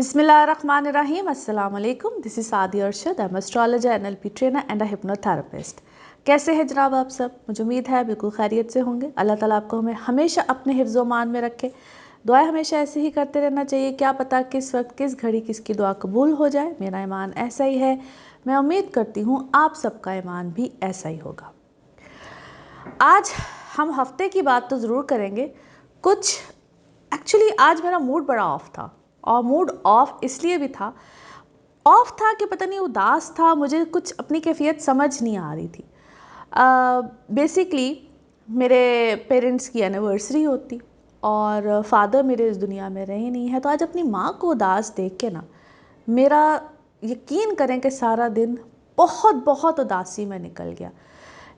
Bismillahirrahmanirrahim. Assalamu alaikum. This is Saadi Arshad. I'm astrologer, NLP trainer and a hypnotherapist. कैसे हैं जनाब आप सब? मुझे उम्मीद है बिल्कुल खैरियत से होंगे। अल्लाह ताला आपको हमें हमेशा अपने हिफ्ज़ मान में रखे। दुआएं हमेशा ऐसे ही करते रहना चाहिए। क्या पता किस वक्त किस घड़ी किसकी दुआ कबूल हो जाए। मेरा ईमान ऐसा ही है। मैं उम्मीद करती हूँ आप सबका ईमान भी ऐसा ही होगा। आज हम हफ्ते की बात तो ज़रूर करेंगे। एक्चुअली आज मेरा मूड बड़ा ऑफ था, और मूड ऑफ इसलिए भी था, कि पता नहीं उदास था, मुझे कुछ अपनी कैफियत समझ नहीं आ रही थी। बेसिकली मेरे पेरेंट्स की एनिवर्सरी होती और फादर मेरे इस दुनिया में रहे नहीं है, तो आज अपनी माँ को उदास देख के ना मेरा यकीन करें कि सारा दिन बहुत बहुत उदासी में निकल गया।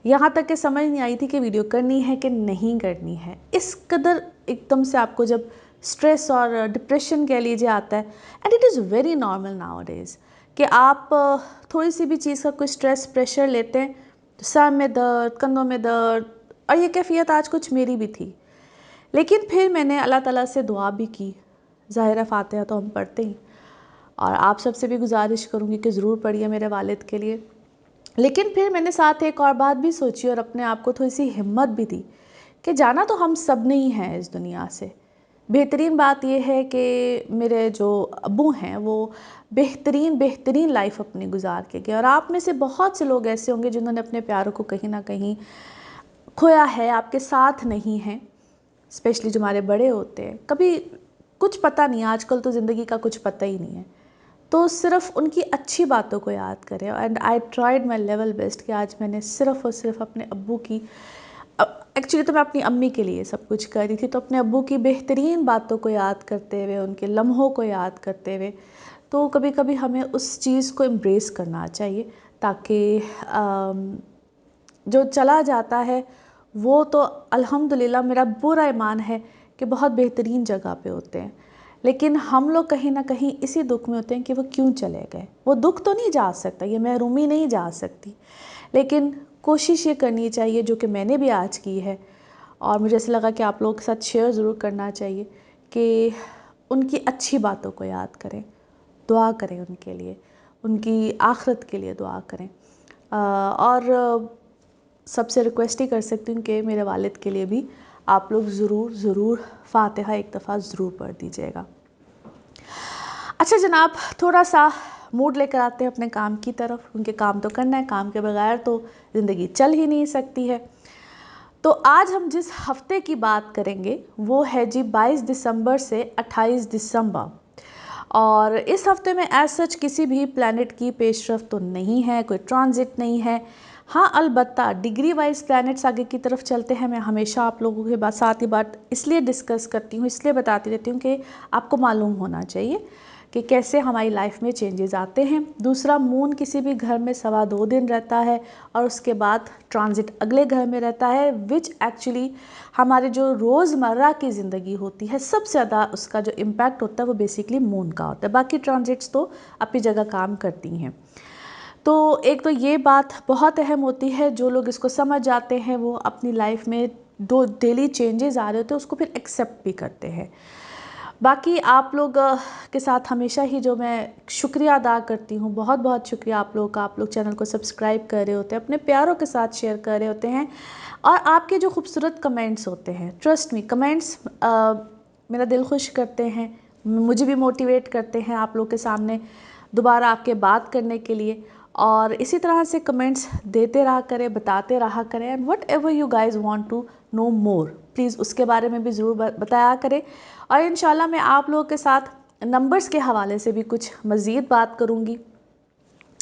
यहाँ तक कि समझ नहीं आई थी कि वीडियो करनी है कि नहीं करनी है। इस कदर एकदम से आपको जब स्ट्रेस और डिप्रेशन कह लीजिए आता है, and it is very normal now days कि आप थोड़ी सी भी चीज़ का कोई स्ट्रेस प्रेशर लेते हैं तो सर में दर्द, कंधों में दर्द, और ये कैफियत आज कुछ मेरी भी थी। लेकिन फिर मैंने अल्लाह ताला से दुआ भी की। ज़ाहिर फातिहा तो हम पढ़ते ही, और आप सबसे भी गुजारिश करूँगी कि ज़रूर पढ़िए मेरे वालिद के लिए। लेकिन फिर मैंने साथ एक और बात भी सोची और अपने आप को थोड़ी सी हिम्मत भी दी कि जाना तो हम सब ने ही है इस दुनिया से। बेहतरीन बात यह है कि मेरे जो अब्बू हैं वो बेहतरीन लाइफ अपनी गुजार के गए, और आप में से बहुत से लोग ऐसे होंगे जिन्होंने अपने प्यारों को कहीं ना कहीं खोया है, आपके साथ नहीं हैं। स्पेशली जो हमारे बड़े होते हैं, कभी कुछ पता नहीं, आजकल तो ज़िंदगी का कुछ पता ही नहीं है, तो सिर्फ उनकी अच्छी बातों को याद करें। And I tried my level best कि आज मैंने सिर्फ और सिर्फ अपने अब्बू की, एक्चुअली तो मैं अपनी अम्मी के लिए सब कुछ कर रही थी, तो अपने अब्बू की बेहतरीन बातों को याद करते हुए, उनके लम्हों को याद करते हुए, तो कभी कभी हमें उस चीज़ को एम्ब्रेस करना चाहिए, ताकि जो चला जाता है वो तो अल्हम्दुलिल्लाह मेरा पूरा ईमान है कि बहुत बेहतरीन जगह पे होते हैं। लेकिन हम लोग कहीं ना कहीं इसी दुख में होते हैं कि वो क्यों चले गए। वो दुख तो नहीं जा सकता, ये महरूमी नहीं जा सकती, लेकिन कोशिश ये करनी चाहिए जो कि मैंने भी आज की है, और मुझे ऐसा लगा कि आप लोगों के साथ शेयर ज़रूर करना चाहिए कि उनकी अच्छी बातों को याद करें, दुआ करें उनके लिए, उनकी आखिरत के लिए दुआ करें। और सबसे रिक्वेस्ट ही कर सकती हूँ कि मेरे वालिद के लिए भी आप लोग ज़रूर फातिहा एक दफ़ा ज़रूर पढ़ दीजिएगा। अच्छा जनाब, थोड़ा सा मूड लेकर आते हैं अपने काम की तरफ, उनके काम तो करना है, काम के बगैर तो ज़िंदगी चल ही नहीं सकती है। तो आज हम जिस हफ्ते की बात करेंगे वो है जी 22 दिसंबर से 28 दिसंबर, और इस हफ्ते में एज सच किसी भी प्लैनेट की पेशरफ तो नहीं है, कोई ट्रांजिट नहीं है। हाँ, अलबत्ता डिग्री वाइज प्लैनेट्स आगे की तरफ चलते हैं। मैं हमेशा आप लोगों के साथ ही बात इसलिए डिस्कस करती हूँ, इसलिए बताती रहती हूँ कि आपको मालूम होना चाहिए कि कैसे हमारी लाइफ में चेंजेस आते हैं। दूसरा, मून किसी भी घर में 2.25 दिन रहता है, और उसके बाद ट्रांजिट अगले घर में रहता है, विच एक्चुअली हमारे जो रोज़मर्रा की ज़िंदगी होती है सबसे ज़्यादा उसका जो इम्पैक्ट होता है वो बेसिकली मून का होता है। बाकी ट्रांजिट्स तो अपनी जगह काम करती हैं। तो एक तो ये बात बहुत अहम होती है, जो लोग इसको समझ जाते हैं वो अपनी लाइफ में दो डेली चेंजेस आ रहे होते हैं उसको फिर एक्सेप्ट भी करते हैं। बाकी आप लोग के साथ हमेशा ही जो मैं शुक्रिया अदा करती हूँ, बहुत बहुत शुक्रिया आप लोगों का। आप लोग चैनल को सब्सक्राइब कर रहे होते हैं, अपने प्यारों के साथ शेयर कर रहे होते हैं, और आपके जो खूबसूरत कमेंट्स होते हैं, ट्रस्ट मी कमेंट्स मेरा दिल खुश करते हैं, मुझे भी मोटिवेट करते हैं आप लोग के सामने दोबारा आके बात करने के लिए। और इसी तरह से कमेंट्स देते रहा करें, बताते रहा करें, and whatever you guys want to know more, please उसके बारे में भी ज़रूर बताया करें। और इंशाल्लाह मैं आप लोगों के साथ नंबर्स के हवाले से भी कुछ मज़ीद बात करूँगी।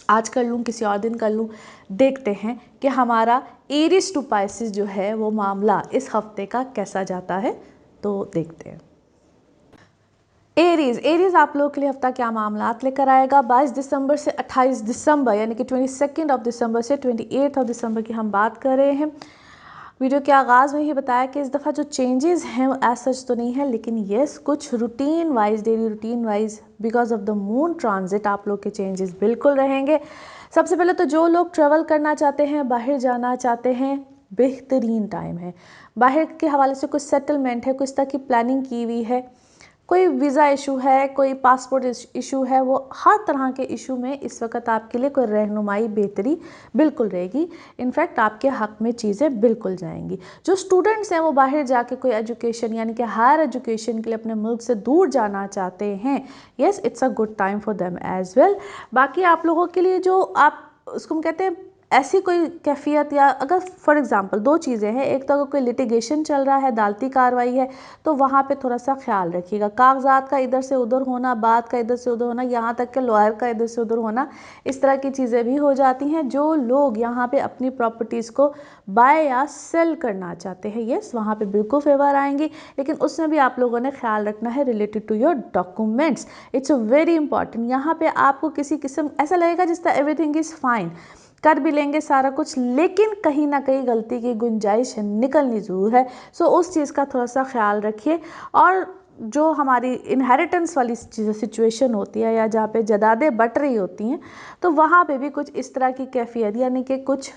आज कर लूँ, किसी और दिन कर लूँ, देखते हैं कि हमारा एरीज टू पाइसेस जो है वो मामला इस हफ्ते का कैसा जाता है, तो देखते हैं। एरीज आप लोगों के लिए हफ्ता क्या मामलात लेकर आएगा। 22 दिसंबर से 28 दिसंबर, यानी कि 22 दिसंबर से 28 दिसंबर की हम बात कर रहे हैं। वीडियो के आगाज़ में ही बताया कि इस दफ़ा जो चेंजेस हैं वो एज सच तो नहीं है, लेकिन येस कुछ routine wise, daily routine wise because of the moon transit आप लोग के चेंजेस बिल्कुल रहेंगे। सबसे पहले तो जो लोग ट्रैवल करना चाहते हैं, बाहर जाना चाहते हैं, बेहतरीन टाइम है। बाहर के हवाले से कुछ सेटलमेंट है, कुछ तरह की प्लानिंग की हुई है, कोई वीज़ा इशू है, कोई पासपोर्ट इशू है, वो हर तरह के इशू में इस वक्त आपके लिए कोई रहनुमाई बेहतरी बिल्कुल रहेगी। इनफैक्ट आपके हक़ में चीज़ें बिल्कुल जाएंगी। जो स्टूडेंट्स हैं वो बाहर जाके कोई एजुकेशन यानी कि हायर एजुकेशन के लिए अपने मुल्क से दूर जाना चाहते हैं, yes it's a good time for them as well. बाकी आप लोगों के लिए जो आप उसको हम कहते हैं ऐसी कोई कैफियत, या अगर फॉर एग्ज़ाम्पल दो चीज़ें हैं, एक तो अगर कोई लिटिगेशन चल रहा है, अदालती कार्रवाई है, तो वहाँ पे थोड़ा सा ख्याल रखिएगा। कागजात का इधर से उधर होना, बात का इधर से उधर होना, यहाँ तक कि लॉयर का इधर से उधर होना, इस तरह की चीज़ें भी हो जाती हैं। जो लोग यहाँ पे अपनी प्रॉपर्टीज़ को बाय या सेल करना चाहते हैं, येस वहाँ पे बिल्कुल फेवर आएंगी, लेकिन उसमें भी आप लोगों ने ख्याल रखना है related to your documents. It's very important. यहाँ पे आपको किसी किस्म ऐसा लगेगा जिस तरह एवरीथिंग इज़ फाइन, कर भी लेंगे सारा कुछ, लेकिन कहीं ना कहीं गलती की गुंजाइश निकलनी ज़रूर है। सो उस चीज़ का थोड़ा सा ख्याल रखिए। और जो हमारी इनहेरिटेंस वाली सिचुएशन होती है या जहाँ पे जदादें बट रही होती हैं, तो वहाँ पे भी कुछ इस तरह की कैफियत यानी कि कुछ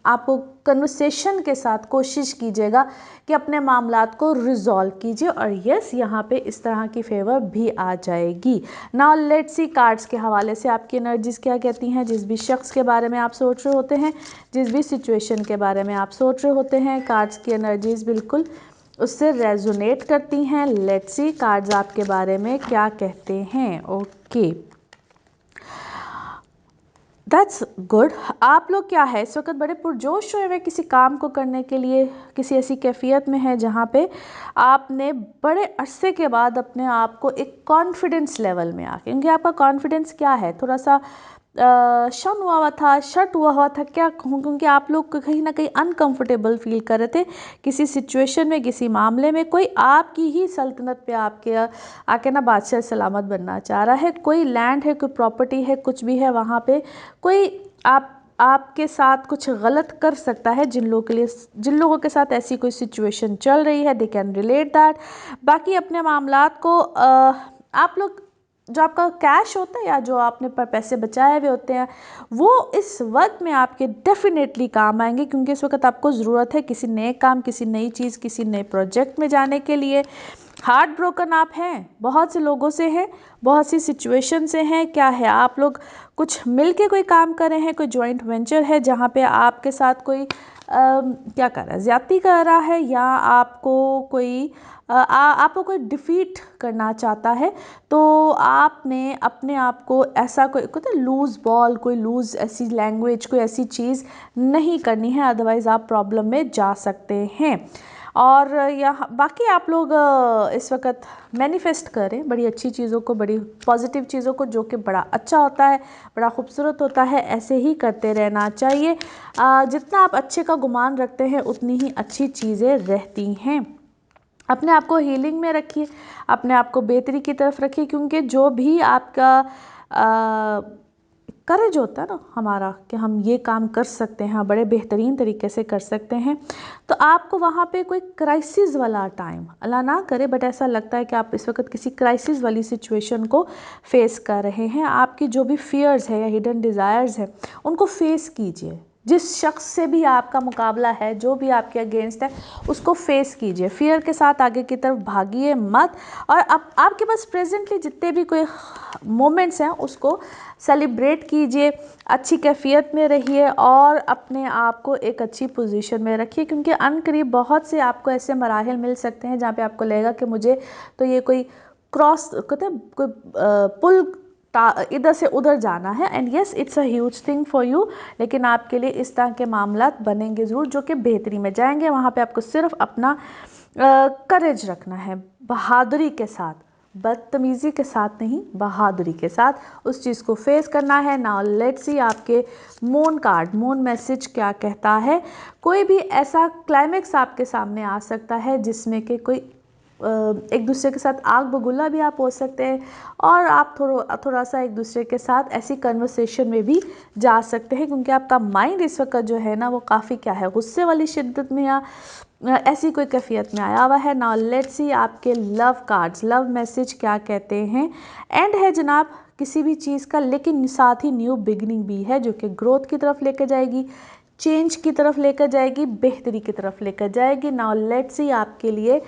आपको कन्वर्सेशन के साथ कोशिश कीजिएगा कि अपने मामलात को रिजॉल्व कीजिए, और यस यहाँ पे इस तरह की फेवर भी आ जाएगी। नाउ लेट्स सी कार्ड्स के हवाले से आपकी एनर्जीज क्या कहती हैं। जिस भी शख्स के बारे में आप सोच रहे होते हैं, जिस भी सिचुएशन के बारे में आप सोच रहे होते हैं, कार्ड्स की एनर्जीज बिल्कुल उससे रेजोनेट करती हैं। लेट्स सी कार्ड्स आपके बारे में क्या कहते हैं। Okay, that's good. आप लोग क्या है इस वक्त बड़े पुरजोश हुए हुए किसी काम को करने के लिए, किसी ऐसी कैफियत में है जहाँ पे आपने बड़े अरसे के बाद अपने आप को एक कॉन्फिडेंस लेवल में आके, क्योंकि आपका कॉन्फिडेंस क्या है थोड़ा सा शन हुआ था, शट हुआ था, क्या कहूँ, क्योंकि आप लोग कहीं ना कहीं अनकंफर्टेबल फील कर रहे थे किसी सिचुएशन में, किसी मामले में। कोई आपकी ही सल्तनत पे आपके आके ना बादशाह सलामत बनना चाह रहा है। कोई लैंड है, कोई प्रॉपर्टी है, कुछ भी है, वहाँ पे कोई आपके साथ कुछ गलत कर सकता है। जिन लोगों के साथ ऐसी कोई सिचुएशन चल रही है, दे कैन रिलेट दैट। बाकी अपने मामलात को आप लोग जो आपका कैश होता है या जो आपने पर पैसे बचाए हुए होते हैं, वो इस वक्त में आपके डेफिनेटली काम आएंगे, क्योंकि इस वक्त आपको ज़रूरत है किसी नए काम, किसी नई चीज़, किसी नए प्रोजेक्ट में जाने के लिए। हार्ट ब्रोकन आप हैं, बहुत से लोगों से हैं, बहुत सी सिचुएशन से हैं। क्या है, आप लोग कुछ मिल के कोई काम कर रहे हैं, कोई जॉइंट वेंचर है जहाँ पे आपके साथ कोई क्या कर रहा है, ज़्यादती कर रहा है, या आपको कोई डिफीट करना चाहता है, तो आपने अपने आप को ऐसा कोई लूज़ बॉल, कोई लूज़ ऐसी लैंग्वेज, कोई ऐसी चीज़ नहीं करनी है, अदरवाइज़ आप प्रॉब्लम में जा सकते हैं। और यहाँ बाकी आप लोग इस वक्त मैनिफेस्ट करें बड़ी अच्छी चीज़ों को, बड़ी पॉजिटिव चीज़ों को, जो कि बड़ा अच्छा होता है, बड़ा खूबसूरत होता है। ऐसे ही करते रहना चाहिए। जितना आप अच्छे का गुमान रखते हैं उतनी ही अच्छी चीज़ें रहती हैं। अपने आप को हीलिंग में रखिए, अपने आप को बेहतरी की तरफ रखिए, क्योंकि जो भी आपका करेज होता है ना हमारा कि हम ये काम कर सकते हैं, बड़े बेहतरीन तरीके से कर सकते हैं, तो आपको वहाँ पे कोई क्राइसिस वाला टाइम, अल्लाह ना करे, बट ऐसा लगता है कि आप इस वक्त किसी क्राइसिस वाली सिचुएशन को फेस कर रहे हैं। आपकी जो भी फियर्स है या हिडन डिज़ायर्स है, उनको फेस कीजिए। जिस शख्स से भी आपका मुकाबला है, जो भी आपके अगेंस्ट है, उसको फेस कीजिए, फियर के साथ आगे की तरफ भागिए मत। और अब आपके पास प्रेजेंटली जितने भी कोई मोमेंट्स हैं उसको सेलिब्रेट कीजिए, अच्छी कैफियत में रहिए और अपने आप को एक अच्छी पोजीशन में रखिए, क्योंकि अनकरीब बहुत से आपको ऐसे मराहिल मिल सकते हैं जहाँ पे आपको लगेगा कि मुझे तो ये कोई क्रॉस कहते हैं, कोई पुल इधर से उधर जाना है, and yes it's a huge thing for you. लेकिन आपके लिए इस तरह के मामलात बनेंगे ज़रूर जो कि बेहतरी में जाएंगे। वहाँ पे आपको सिर्फ अपना करेज रखना है, बहादुरी के साथ, बदतमीज़ी के साथ नहीं, बहादुरी के साथ उस चीज़ को फेस करना है। नाउ लेट्स सी आपके मून कार्ड, मून मैसेज क्या कहता है। कोई भी ऐसा क्लाइमेक्स आपके सामने आ सकता है जिसमें कि कोई एक दूसरे के साथ आग बबूला भी आप हो सकते हैं, और आप थोड़ा सा एक दूसरे के साथ ऐसी कन्वर्सेशन में भी जा सकते हैं, क्योंकि आपका माइंड इस वक्त जो है ना वो काफ़ी क्या है, गुस्से वाली शिद्दत में या ऐसी कोई कैफियत में आया हुआ है। नाउ लेट्स सी आपके लव कार्ड्स, लव मैसेज क्या कहते हैं। एंड है जनाब किसी भी चीज़ का, लेकिन साथ ही न्यू बिगनिंग भी है जो कि ग्रोथ की तरफ लेकर जाएगी, चेंज की तरफ लेकर जाएगी, बेहतरी की तरफ लेकर जाएगी। नाउ लेट्स सी आपके लिए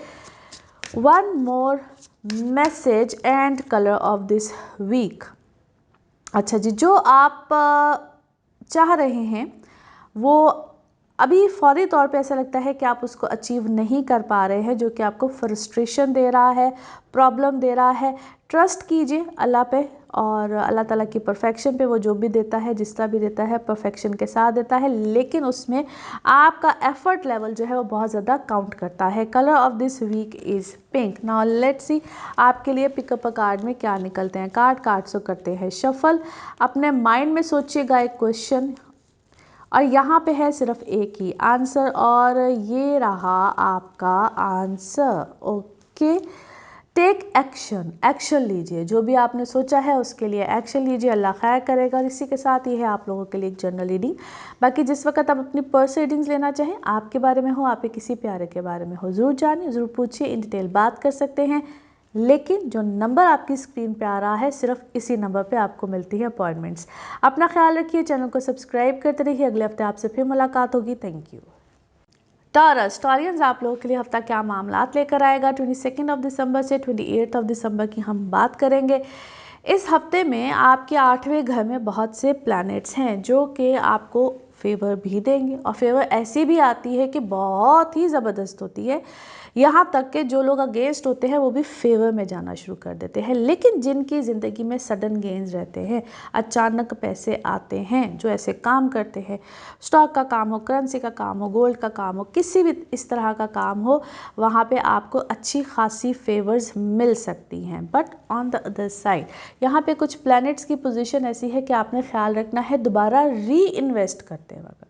one more message and colour of this week. अच्छा जी, जो आप चाह रहे हैं वो अभी फौरी तौर पे ऐसा लगता है कि आप उसको अचीव नहीं कर पा रहे हैं, जो कि आपको फ्रस्ट्रेशन दे रहा है, प्रॉब्लम दे रहा है। ट्रस्ट कीजिए अल्लाह पे और अल्लाह ताला की परफेक्शन पे। वो जो भी देता है, जिसका भी देता है, परफेक्शन के साथ देता है, लेकिन उसमें आपका एफर्ट लेवल जो है वो बहुत ज़्यादा काउंट करता है। Colour of this week is pink. Now let's see आपके लिए पिकअप अ कार्ड में क्या निकलते हैं। कार्ड्स को करते हैं शफल। अपने माइंड में सोचिएगा एक क्वेश्चन और यहाँ पे है सिर्फ एक ही आंसर और ये रहा आपका answer. Okay, take action. Action लीजिए, जो भी आपने सोचा है उसके लिए एक्शन लीजिए, अल्लाह खैर करेगा। और इसी के साथ ये है आप लोगों के लिए एक जनरल रीडिंग। बाकी जिस वक्त आप अपनी पर्सनल रीडिंग्स लेना चाहें, आपके बारे में हो, आपके किसी प्यारे के बारे में हो, ज़रूर जानिए, ज़रूर पूछिए, इन डिटेल बात कर सकते हैं। लेकिन जो नंबर आपकी स्क्रीन पे आ रहा है, सिर्फ इसी नंबर पे आपको मिलती है अपॉइंटमेंट्स। अपना ख्याल रखिए, चैनल को सब्सक्राइब करते रहिए। अगले हफ्ते आपसे फिर मुलाकात होगी। Thank you. टॉरस, टॉरियंस आप लोगों के लिए हफ्ता क्या मामलात लेकर आएगा 22 ऑफ दिसंबर से 28 ऑफ दिसंबर की हम बात करेंगे। इस हफ्ते में आपके 8वें घर में बहुत से प्लैनेट्स हैं जो कि आपको फेवर भी देंगे, और फेवर ऐसी भी आती है कि बहुत ही ज़बरदस्त होती है। यहाँ तक कि जो लोग अगेंस्ट होते हैं वो भी फेवर में जाना शुरू कर देते हैं। लेकिन जिनकी ज़िंदगी में सडन गेन्स रहते हैं, अचानक पैसे आते हैं, जो ऐसे काम करते हैं, स्टॉक का काम हो, करेंसी का काम हो, गोल्ड का काम हो, किसी भी इस तरह का काम हो, वहाँ पे आपको अच्छी खासी फेवर्स मिल सकती हैं। But on the other side यहाँ पे कुछ प्लैनेट्स की पोजीशन ऐसी है कि आपने ख्याल रखना है दोबारा री इन्वेस्ट करते वक्त,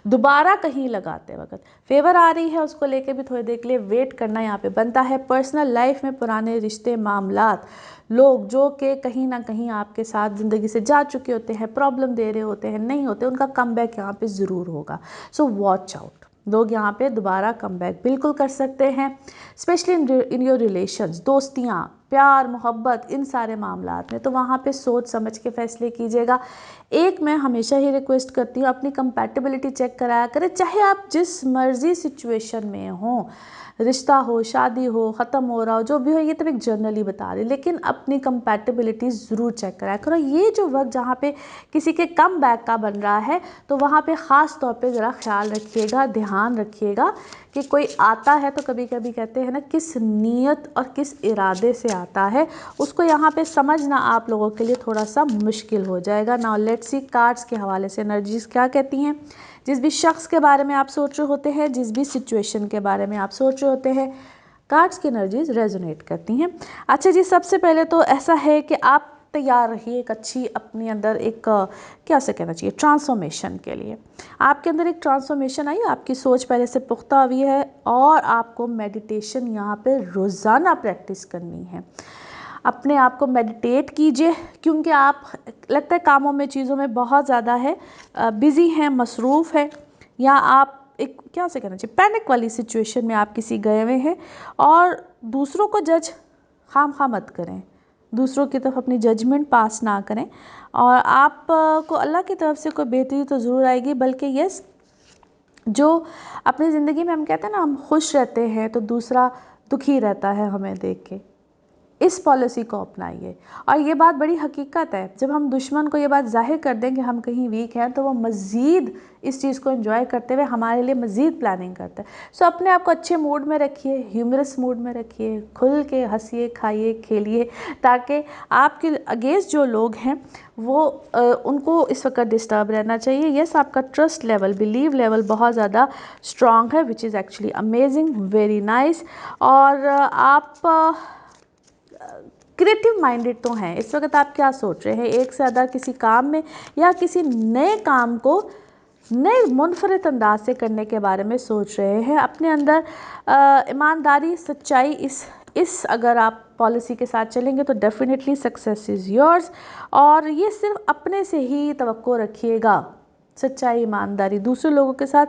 दोबारा कहीं लगाते वक्त फेवर आ रही है, उसको लेके भी थोड़ी देर के लिए वेट करना यहाँ पे बनता है। पर्सनल लाइफ में पुराने रिश्ते, मामलात, लोग जो कि कहीं ना कहीं आपके साथ ज़िंदगी से जा चुके होते हैं, प्रॉब्लम दे रहे होते हैं, नहीं होते, उनका कमबैक यहाँ पे ज़रूर होगा। So watch out. लोग यहाँ पे दोबारा कमबैक बिल्कुल कर सकते हैं, स्पेशली इन योर रिलेशंस, दोस्तियाँ, प्यार, मोहब्बत, इन सारे मामलात में। तो वहाँ पे सोच समझ के फैसले कीजिएगा। एक मैं हमेशा ही रिक्वेस्ट करती हूँ, अपनी कंपैटिबिलिटी चेक कराया करें, चाहे आप जिस मर्जी सिचुएशन में हों, रिश्ता हो, शादी हो, ख़त्म हो रहा हो, जो भी हो, ये तो एक जनरली बता रही, लेकिन अपनी कंपैटिबिलिटी ज़रूर चेक कराया करो। ये जो वक्त जहाँ पे किसी के कम बैक का बन रहा है, तो वहाँ पे ख़ास तौर पे ज़रा ख्याल रखिएगा, ध्यान रखिएगा कि कोई आता है तो कभी कभी कहते हैं ना, किस नीयत और किस इरादे से आता है, उसको यहाँ पे समझना आप लोगों के लिए थोड़ा सा मुश्किल हो जाएगा। नाउ लेट्स सी कार्ड्स के हवाले से एनर्जीज़ क्या कहती हैं। जिस भी शख्स के बारे में आप सोच रहे होते हैं, जिस भी सिचुएशन के बारे में आप सोच रहे होते हैं, कार्ड्स की एनर्जीज रेजोनेट करती हैं। अच्छा जी, सबसे पहले तो ऐसा है कि आप तैयार रहिए एक अच्छी अपने अंदर एक क्या से कहना चाहिए, ट्रांसफॉर्मेशन के लिए। आपके अंदर एक ट्रांसफॉर्मेशन आई, आपकी सोच पहले से पुख्ता हुई है और आपको मेडिटेशन यहाँ पे रोज़ाना प्रैक्टिस करनी है। अपने आप को मेडिटेट कीजिए, क्योंकि आप लगता है कामों में, चीज़ों में बहुत ज़्यादा है, बिज़ी हैं, मसरूफ़ है, या आप एक क्या से कहना चाहिए, पैनिक वाली सिचुएशन में आप किसी गए हुए हैं। और दूसरों को जज खाम मत करें, दूसरों की तरफ अपनी जजमेंट पास ना करें, और आप को अल्लाह की तरफ से कोई बेहतरी तो ज़रूर आएगी। बल्कि यस, जो अपनी ज़िंदगी में हम कहते हैं ना, हम खुश रहते हैं तो दूसरा दुखी रहता है हमें देख के, इस पॉलिसी को अपनाइए। और ये बात बड़ी हकीकत है, जब हम दुश्मन को ये बात जाहिर कर दें कि हम कहीं वीक हैं, तो वो मज़ीद इस चीज़ को एंजॉय करते हुए हमारे लिए मज़ीद प्लानिंग करता है। सो अपने आप को अच्छे मूड में रखिए, ह्यूमरस मूड में रखिए, खुल के हंसिए, खाइए, खेलिए, ताकि आपके अगेंस्ट जो लोग हैं वो उनको इस वक्त डिस्टर्ब रहना चाहिए। यस, आपका ट्रस्ट लेवल, बिलीव लेवल बहुत ज़्यादा स्ट्रॉन्ग है, which is actually amazing, very nice. और आप क्रिएटिव माइंडेड तो हैं। इस वक्त आप क्या सोच रहे हैं, एक से ज़्यादा किसी काम में या किसी नए काम को नए मुनफरद अंदाज से करने के बारे में सोच रहे हैं। अपने अंदर ईमानदारी, सच्चाई, इस अगर आप पॉलिसी के साथ चलेंगे तो डेफिनेटली सक्सेस इज़ योर्स। और ये सिर्फ अपने से ही तवक्को रखिएगा, सच्चाई, ईमानदारी, दूसरे लोगों के साथ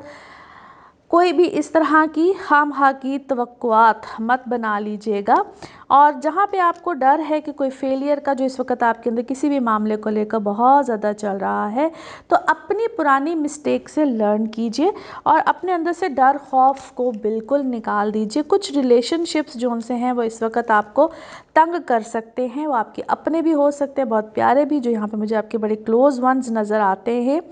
कोई भी इस तरह की खामखा की तवक्कुआत मत बना लीजिएगा। और जहाँ पे आपको डर है कि कोई फेलियर का जो इस वक्त आपके अंदर किसी भी मामले को लेकर बहुत ज़्यादा चल रहा है, तो अपनी पुरानी मिस्टेक से लर्न कीजिए और अपने अंदर से डर खौफ को बिल्कुल निकाल दीजिए। कुछ रिलेशनशिप्स जो उनसे हैं वो इस वक्त आपको तंग कर सकते हैं, वो आपके अपने भी हो सकते हैं, बहुत प्यारे भी, जो यहाँ पे मुझे आपके बड़े क्लोज़ वंस नज़र आते हैं।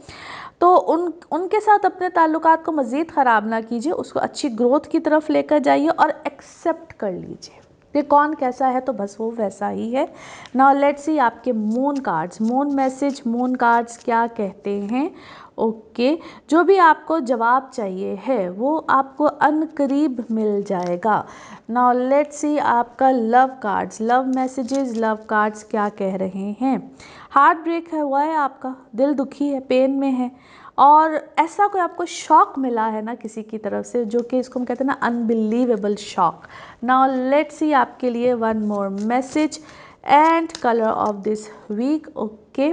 तो उनके साथ अपने ताल्लुकात को मज़ीद ख़राब ना कीजिए, उसको अच्छी ग्रोथ की तरफ लेकर जाइए और एक्सेप्ट कर लीजिए कि कौन कैसा है तो बस वो वैसा ही है। नाउ लेट्स सी आपके moon cards, moon message, moon cards क्या कहते हैं। ओके, जो भी आपको जवाब चाहिए है वो आपको अनकरीब मिल जाएगा। नाउ लेट्स सी आपका love cards, love messages, love cards क्या कह रहे हैं। हार्ट ब्रेक है, हुआ है आपका, दिल दुखी है, पेन में है, और ऐसा कोई आपको शॉक मिला है ना किसी की तरफ से, जो कि इसको हम कहते हैं ना unbelievable shock. Now let's see आपके लिए one more message and colour of this week. Okay,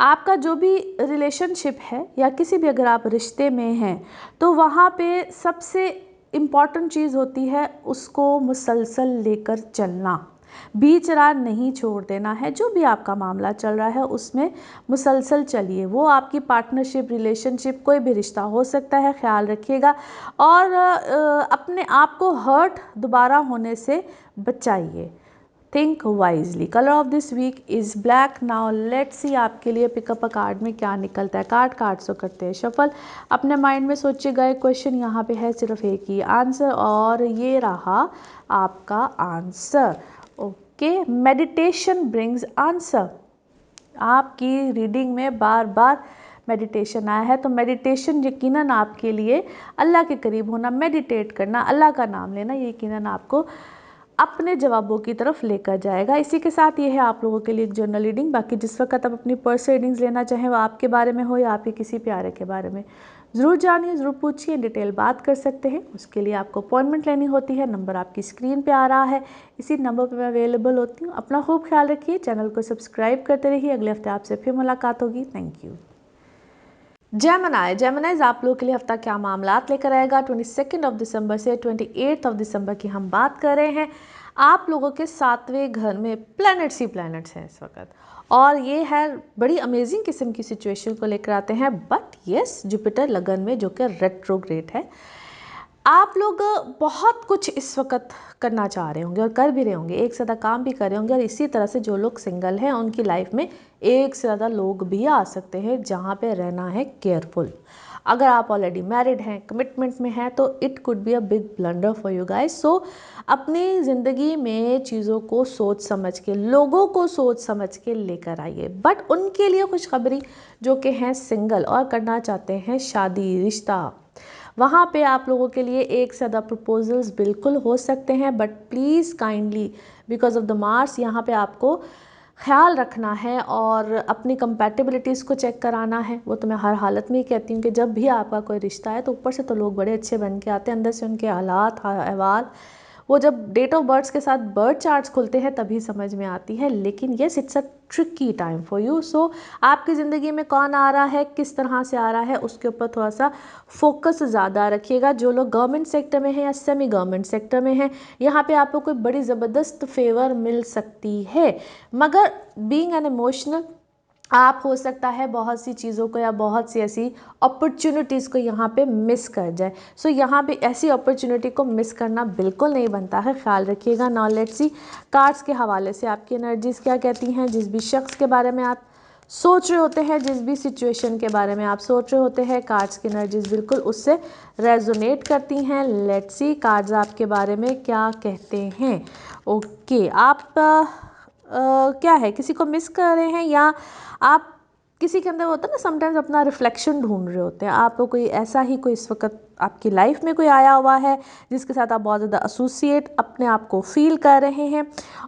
आपका जो भी रिलेशनशिप है या किसी भी अगर आप रिश्ते में हैं, तो वहाँ पे सबसे इम्पॉर्टेंट चीज़ होती है उसको मुसलसल लेकर चलना, बीच राह नहीं छोड़ देना है। जो भी आपका मामला चल रहा है उसमें मुसलसल चलिए, वो आपकी पार्टनरशिप, रिलेशनशिप, कोई भी रिश्ता हो सकता है, ख्याल रखिएगा और अपने आप को हर्ट दोबारा होने से बचाइए। Think wisely. Colour of this week is black. Now let's see आपके लिए पिकअप अ कार्ड में क्या निकलता है। कार्ड्स को करते हैं शफल। अपने माइंड में सोचिएगा, एक क्वेश्चन यहाँ पे है, सिर्फ एक ही आंसर, और ये रहा आपका answer. Okay, meditation brings answer. आपकी रीडिंग में बार बार मेडिटेशन आया है, तो मेडिटेशन यकीनन आपके लिए अल्लाह के करीब होना, मेडिटेट करना, अल्लाह का नाम लेना, ये यकीनन आपको अपने जवाबों की तरफ लेकर जाएगा। इसी के साथ ये है आप लोगों के लिए एक जर्नल रीडिंग। बाकी जिस वक्त आप अपनी पर्सनल रीडिंग्स लेना चाहें, वो आपके बारे में हो या आपके किसी प्यारे के बारे में, ज़रूर जानिए, ज़रूर पूछिए, डिटेल बात कर सकते हैं। उसके लिए आपको अपॉइंटमेंट लेनी होती है। नंबर आपकी स्क्रीन पे आ रहा है, इसी नंबर पे मैं अवेलेबल होती हूँ। अपना खूब ख्याल रखिए, चैनल को सब्सक्राइब करते रहिए। अगले हफ्ते आपसे फिर मुलाकात होगी। Thank you. जेमिनाइज आप लोगों के लिए हफ्ता क्या मामलात लेकर आएगा। 22 दिसंबर से 28 दिसंबर की हम बात कर रहे हैं। आप लोगों के 7वें घर में प्लैनेट्स ही प्लैनेट्स हैं इस वक्त, और ये है बड़ी अमेजिंग किस्म की सिचुएशन को लेकर आते हैं। बट यस, जुपिटर लगन में, जो कि रेट्रोग्रेड है। आप लोग बहुत कुछ इस वक्त करना चाह रहे होंगे और कर भी रहे होंगे, एक से ज़्यादा काम भी कर रहे होंगे, और इसी तरह से जो लोग सिंगल हैं उनकी लाइफ में एक से ज़्यादा लोग भी आ सकते हैं, जहाँ पे रहना है केयरफुल। अगर आप ऑलरेडी मैरिड हैं, कमिटमेंट में हैं, तो it could be a big blunder for you guys. So अपनी ज़िंदगी में चीज़ों को सोच समझ के, लोगों को सोच समझ के लेकर आइए। बट उनके लिए खुशखबरी जो कि हैं सिंगल और करना चाहते हैं शादी, रिश्ता, वहाँ पे आप लोगों के लिए एक से ज़्यादा प्रपोजल्स बिल्कुल हो सकते हैं। But please kindly, because of the Mars, यहाँ पे आपको ख्याल रखना है और अपनी कंपैटिबिलिटीज़ को चेक कराना है। वो तो मैं हर हालत में ही कहती हूँ कि जब भी आपका कोई रिश्ता है, तो ऊपर से तो लोग बड़े अच्छे बन के आते हैं, अंदर से उनके हालात, अहवाल, वो जब डेट ऑफ बर्थ के साथ बर्थ चार्ट्स खुलते हैं तभी समझ में आती है। लेकिन yes, it's a tricky time for you. So आपकी ज़िंदगी में कौन आ रहा है, किस तरह से आ रहा है, उसके ऊपर थोड़ा सा फोकस ज़्यादा रखिएगा। जो लोग गवर्नमेंट सेक्टर में हैं या सेमी गवर्नमेंट सेक्टर में हैं, यहाँ पे आपको कोई बड़ी ज़बरदस्त फेवर मिल सकती है। मगर बीइंग एन इमोशनल, आप हो सकता है बहुत सी चीज़ों को या बहुत सी ऐसी अपॉर्चुनिटीज़ को यहाँ पे मिस कर जाए। सो यहाँ पे ऐसी अपॉर्चुनिटी को मिस करना बिल्कुल नहीं बनता है, ख्याल रखिएगा। नाउ लेट्स सी कार्ड्स के हवाले से आपकी एनर्जीज़ क्या कहती हैं। जिस भी शख्स के बारे में आप सोच रहे होते हैं, जिस भी सिचुएशन के बारे में आप सोच रहे होते हैं, कार्ड्स की एनर्जीज़ बिल्कुल उससे रेजोनेट करती हैं। लेट्स सी कार्ड्स आपके बारे में क्या कहते हैं। ओके, आप क्या है, किसी को मिस कर रहे हैं, या आप किसी के अंदर होता है ना, समटाइम्स अपना रिफ्लेक्शन ढूंढ रहे होते हैं। आपको कोई ऐसा ही कोई इस वक्त आपकी लाइफ में कोई आया हुआ है जिसके साथ आप बहुत ज़्यादा एसोसिएट अपने आप को फील कर रहे हैं,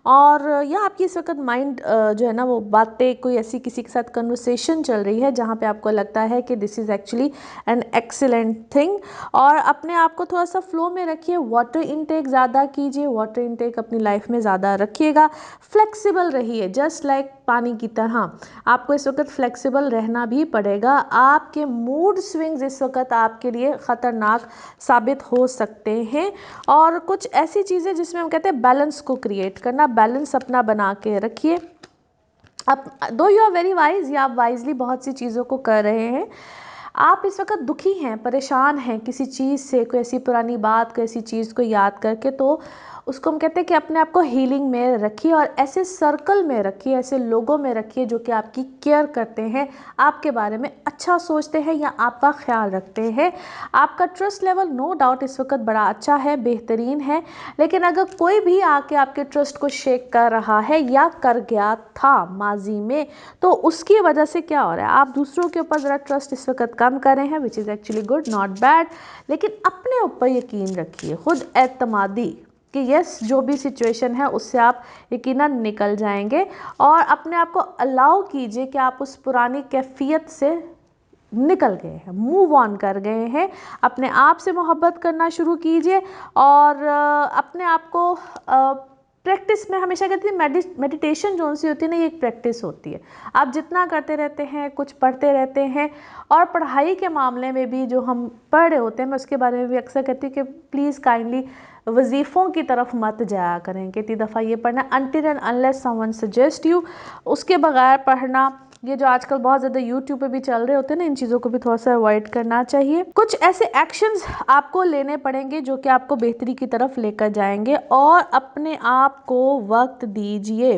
और या आपकी इस वक्त माइंड जो है ना, वो बातें, कोई ऐसी किसी के साथ कन्वर्सेशन चल रही है जहाँ पे आपको लगता है कि this is actually an excellent thing. और अपने आप को थोड़ा सा फ्लो में रखिए, वाटर इनटेक ज़्यादा कीजिए, वाटर इनटेक अपनी लाइफ में ज़्यादा रखिएगा, फ्लेक्सिबल रहिए, जस्ट लाइक पानी की तरह आपको इस वक्त फ्लेक्सिबल रहना भी पड़ेगा। आपके मूड स्विंग्स इस वक्त आपके लिए ख़तरनाक साबित हो सकते हैं। और कुछ ऐसी चीज़ें जिसमें हम कहते हैं बैलेंस को क्रिएट करना, बैलेंस अपना बना के रखिए। अब दो यू आर वेरी वाइज, या आप वाइजली बहुत सी चीज़ों को कर रहे हैं, आप इस वक्त दुखी हैं, परेशान हैं किसी चीज़ से, कोई ऐसी पुरानी बात, कोई ऐसी चीज़ को याद करके, तो उसको हम कहते हैं कि अपने आप को हीलिंग में रखिए और ऐसे सर्कल में रखिए, ऐसे लोगों में रखिए जो कि आपकी केयर करते हैं, आपके बारे में अच्छा सोचते हैं या आपका ख्याल रखते हैं। आपका ट्रस्ट लेवल नो डाउट इस वक्त बड़ा अच्छा है, बेहतरीन है, लेकिन अगर कोई भी आके आपके ट्रस्ट को शेक कर रहा है या कर गया था माजी में, तो उसकी वजह से क्या हो रहा है, आप दूसरों के ऊपर ज़रा ट्रस्ट इस वक्त कम कर रहे हैं, which is actually good, not bad. लेकिन अपने ऊपर यकीन रखिए, खुद एतमादी कि यस जो भी सिचुएशन है उससे आप यकीनन निकल जाएंगे। और अपने आप को अलाउ कीजिए कि आप उस पुरानी कैफियत से निकल गए हैं, मूव ऑन कर गए हैं। अपने आप से मोहब्बत करना शुरू कीजिए और अपने आप को प्रैक्टिस में, हमेशा कहती है मेडिटेशन जो सी होती है ना, ये एक प्रैक्टिस होती है। आप जितना करते रहते हैं, कुछ पढ़ते रहते हैं, और पढ़ाई के मामले में भी जो हम पढ़ रहे होते हैं, मैं उसके बारे में भी अक्सर कहती हूँ कि प्लीज़ काइंडली वजीफ़ों की तरफ मत जाया करें। कितनी दफ़ा ये पढ़ना, until and unless someone suggest you, उसके बगैर पढ़ना, ये जो आजकल बहुत ज़्यादा यूट्यूब पे भी चल रहे होते हैं ना, इन चीज़ों को भी थोड़ा सा अवॉइड करना चाहिए। कुछ ऐसे एक्शंस आपको लेने पड़ेंगे जो कि आपको बेहतरी की तरफ लेकर जाएंगे, और अपने आप को वक्त दीजिए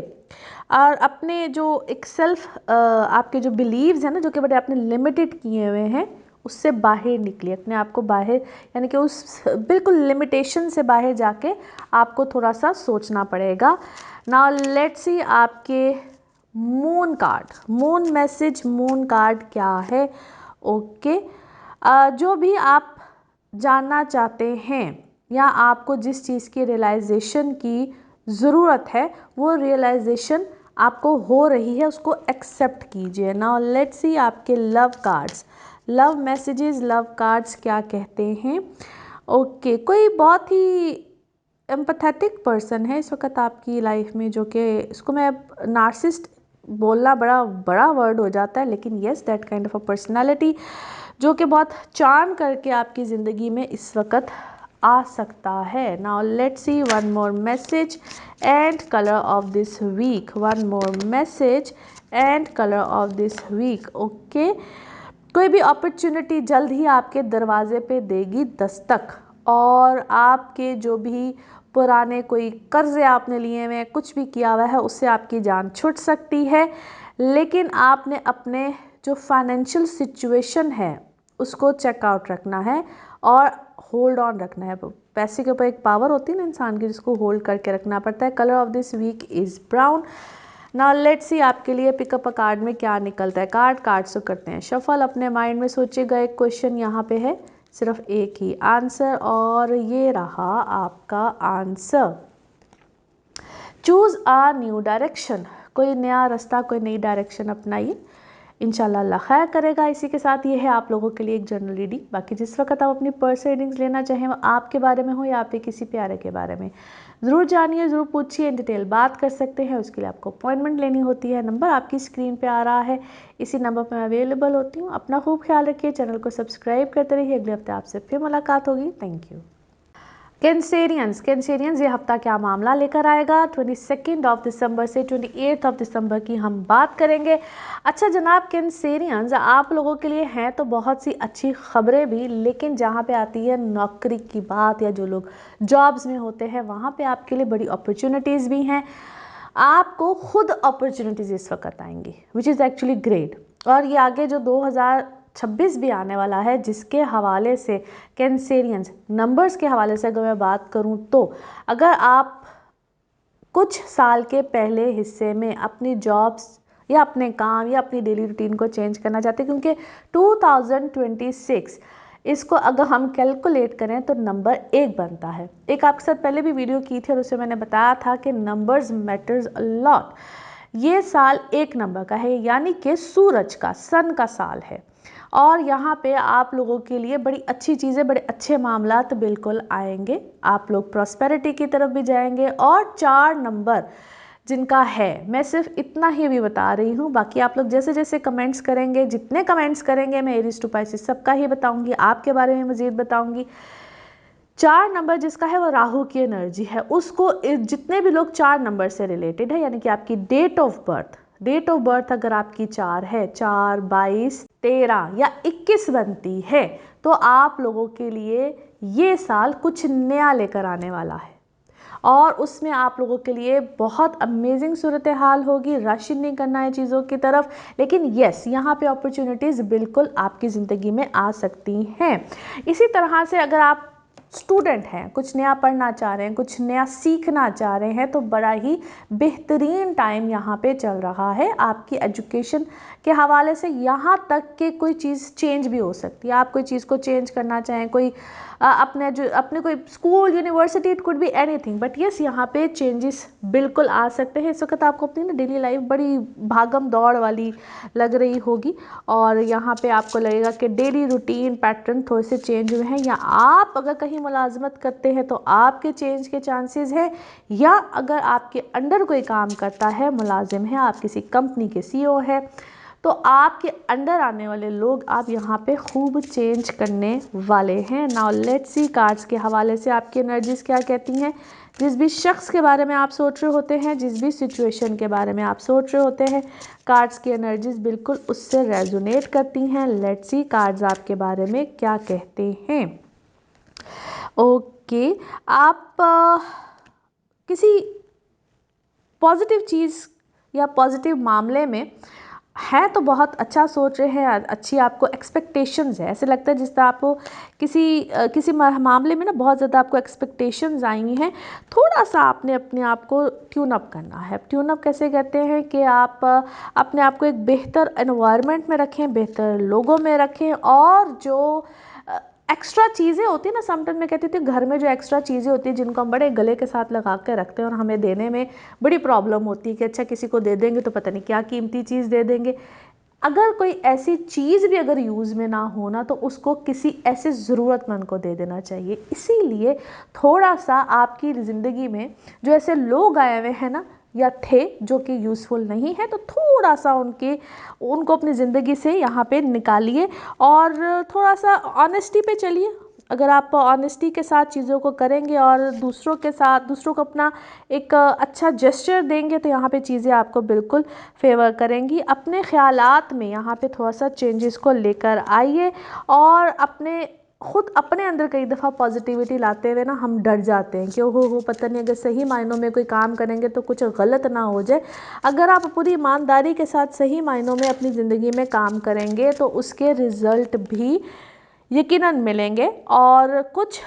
और अपने जो एक सेल्फ आपके जो बिलीव्स हैं ना, जो कि बड़े आपने लिमिटेड किए हुए हैं, उससे बाहर निकलिए, अपने आप को बाहर, यानी कि उस बिल्कुल लिमिटेशन से बाहर जाके आपको थोड़ा सा सोचना पड़ेगा। नाउ लेट्स सी आपके moon card, moon message, moon card क्या है। ओके, जो भी आप जानना चाहते हैं या आपको जिस चीज़ की रियलाइजेशन की ज़रूरत है, वो रियलाइजेशन आपको हो रही है, उसको एक्सेप्ट कीजिए। नाउ लेट्स सी आपके love cards, love messages, love cards क्या कहते हैं। ओके, कोई बहुत ही एम्पैथेटिक पर्सन है इस वक्त आपकी लाइफ में, जो कि इसको मैं नार्सिसिस्ट बोलना बड़ा बड़ा वर्ड हो जाता है, लेकिन yes that kind of a personality जो कि बहुत चार्म करके आपकी ज़िंदगी में इस वक्त आ सकता है। Now let's see one more message and colour of this week, one more message and colour of this week. Okay, कोई भी अपॉर्चुनिटी जल्द ही आपके दरवाजे पे देगी दस्तक, और आपके जो भी पुराने कोई कर्जे आपने लिए हुए, कुछ भी किया हुआ है, उससे आपकी जान छूट सकती है। लेकिन आपने अपने जो फाइनेंशियल सिचुएशन है उसको चेकआउट रखना है और होल्ड ऑन रखना है। पैसे के ऊपर एक पावर होती है ना इंसान की, जिसको होल्ड करके रखना पड़ता है। Colour of this week is brown. Now let's see आपके लिए पिकअप अ कार्ड में क्या निकलता है। कार्ड्स तो करते हैं शफल, अपने माइंड में सोचिएगा। एक क्वेश्चन यहाँ पे है, सिर्फ एक ही आंसर, और ये रहा आपका answer. Choose a new direction, कोई नया रास्ता, कोई नई डायरेक्शन अपनाइए, इंशाल्लाह अल्लाह खैर करेगा। इसी के साथ ये है आप लोगों के लिए एक जनरल रीडिंग। बाकी जिस वक्त आप अपनी पर्सनल रीडिंग्स लेना चाहें, वो आपके बारे में हो या आपके किसी प्यारे के बारे में, ज़रूर जानिए, ज़रूर पूछिए, इन डिटेल बात कर सकते हैं। उसके लिए आपको अपॉइंटमेंट लेनी होती है। नंबर आपकी स्क्रीन पे आ रहा है, इसी नंबर पर मैं अवेलेबल होती हूँ। अपना खूब ख्याल रखिए, चैनल को सब्सक्राइब करते रहिए। अगले हफ्ते आपसे फिर मुलाकात होगी। Thank you. कैंसेरियंस ये हफ्ता क्या मामला लेकर आएगा। 22 दिसंबर से 28 दिसंबर की हम बात करेंगे। अच्छा जनाब कैंसेरियंस, आप लोगों के लिए हैं तो बहुत सी अच्छी खबरें भी, लेकिन जहाँ पे आती है नौकरी की बात या जो लोग जॉब्स में होते हैं, वहाँ पे आपके लिए बड़ी अपॉर्चुनिटीज़ भी हैं। आपको खुद अपॉर्चुनिटीज़ इस वक्त आएंगी, विच इज़ एक्चुअली ग्रेट। और ये आगे जो 2026 भी आने वाला है, जिसके हवाले से कैंसेरियंस नंबर्स के हवाले से अगर मैं बात करूं, तो अगर आप कुछ साल के पहले हिस्से में अपनी जॉब्स या अपने काम या अपनी डेली रूटीन को चेंज करना चाहते हैं, क्योंकि 2026 इसको अगर हम कैलकुलेट करें तो नंबर 1 बनता है। एक आपके साथ पहले भी वीडियो की थी और उसमें मैंने बताया था कि नंबर्स मैटर्स अ लॉट। ये साल 1 नंबर का है, यानी कि सूरज का, सन का साल है, और यहाँ पे आप लोगों के लिए बड़ी अच्छी चीज़ें, बड़े अच्छे मामलात बिल्कुल आएंगे। आप लोग प्रॉस्पेरिटी की तरफ भी जाएंगे, और 4 नंबर जिनका है। मैं सिर्फ इतना ही अभी बता रही हूँ, बाकी आप लोग जैसे जैसे कमेंट्स करेंगे, जितने कमेंट्स करेंगे, मैं एरीज टू पाइसेस सबका ही बताऊँगी, आपके बारे में मज़ीद बताऊँगी। 4 नंबर जिसका है वो राहु की एनर्जी है, उसको जितने भी लोग 4 नंबर से रिलेटेड है, यानी कि आपकी डेट ऑफ बर्थ अगर आपकी 4 है, 4, 22, 13 या 21 बनती है, तो आप लोगों के लिए ये साल कुछ नया लेकर आने वाला है और उसमें आप लोगों के लिए बहुत अमेजिंग सूरत हाल होगी। रश नहीं करना है चीज़ों की तरफ, लेकिन यस, यहाँ पे अपॉर्चुनिटीज़ बिल्कुल आपकी ज़िंदगी में आ सकती हैं। इसी तरह से अगर आप स्टूडेंट हैं, कुछ नया पढ़ना चाह रहे हैं, कुछ नया सीखना चाह रहे हैं, तो बड़ा ही बेहतरीन टाइम यहाँ पे चल रहा है आपकी एजुकेशन के हवाले से। यहाँ तक कि कोई चीज़ चेंज भी हो सकती है, आप कोई चीज़ को चेंज करना चाहें, कोई अपने कोई school, university, it could be anything, but yes यहाँ पे चेंजेस बिल्कुल आ सकते हैं। इस वक्त आपको अपनी ना डेली लाइफ बड़ी भागम दौड़ वाली लग रही होगी और यहाँ पे आपको लगेगा कि डेली रूटीन पैटर्न थोड़े से चेंज हुए हैं, या आप अगर कहीं मुलाजमत करते हैं तो आपके चेंज के चांसेस हैं, या अगर आपके अंडर कोई काम करता है, मुलाजिम है, आप किसी कंपनी के CEO है, तो आपके अंडर आने वाले लोग आप यहाँ पे खूब चेंज करने वाले हैं। नाउ लेट्स सी कार्ड्स के हवाले से आपकी एनर्जीज क्या कहती हैं। जिस भी शख्स के बारे में आप सोच रहे होते हैं, जिस भी सिचुएशन के बारे में आप सोच रहे होते हैं, कार्ड्स की एनर्जीज बिल्कुल उससे रेजोनेट करती हैं। लेट्स सी कार्ड्स आपके बारे में क्या कहते हैं। ओके, आप किसी पॉजिटिव चीज़ या पॉजिटिव मामले में है तो बहुत अच्छा सोच रहे हैं, अच्छी आपको एक्सपेक्टेशंस है। ऐसे लगता है जिस तरह आपको किसी मामले में ना बहुत ज़्यादा आपको एक्सपेक्टेशंस आई हैं। थोड़ा सा आपने अपने आप को ट्यून अप करना है। ट्यून अप कैसे कहते हैं कि आप अपने आप को एक बेहतर एनवायरनमेंट में रखें, बेहतर लोगों में रखें, और जो एक्स्ट्रा चीज़ें होती है ना, समटाइम मैं कहती थी घर में जो एक्स्ट्रा चीज़ें होती है जिनको हम बड़े गले के साथ लगा के रखते हैं और हमें देने में बड़ी प्रॉब्लम होती है कि अच्छा किसी को दे देंगे तो पता नहीं क्या कीमती चीज़ दे देंगे। अगर कोई ऐसी चीज़ भी अगर यूज़ में ना हो ना, तो उसको किसी ऐसे ज़रूरतमंद को दे देना चाहिए। इसीलिए थोड़ा सा आपकी ज़िंदगी में जो ऐसे लोग आए हुए हैं ना, या थे, जो कि यूज़फुल नहीं है, तो थोड़ा सा उनको अपनी ज़िंदगी से यहाँ पे निकालिए और थोड़ा सा ऑनेस्टी पे चलिए। अगर आप ऑनेस्टी के साथ चीज़ों को करेंगे और दूसरों को अपना एक अच्छा जेस्चर देंगे, तो यहाँ पे चीज़ें आपको बिल्कुल फेवर करेंगी। अपने ख़यालात में यहाँ पे थोड़ा सा चेंजेस को लेकर आइए और अपने अंदर कई दफ़ा पॉजिटिविटी लाते हुए ना हम डर जाते हैं कि हो पता नहीं अगर सही मायनों में कोई काम करेंगे तो कुछ गलत ना हो जाए। अगर आप पूरी ईमानदारी के साथ सही मायनों में अपनी ज़िंदगी में काम करेंगे तो उसके रिज़ल्ट भी यकीनन मिलेंगे। और कुछ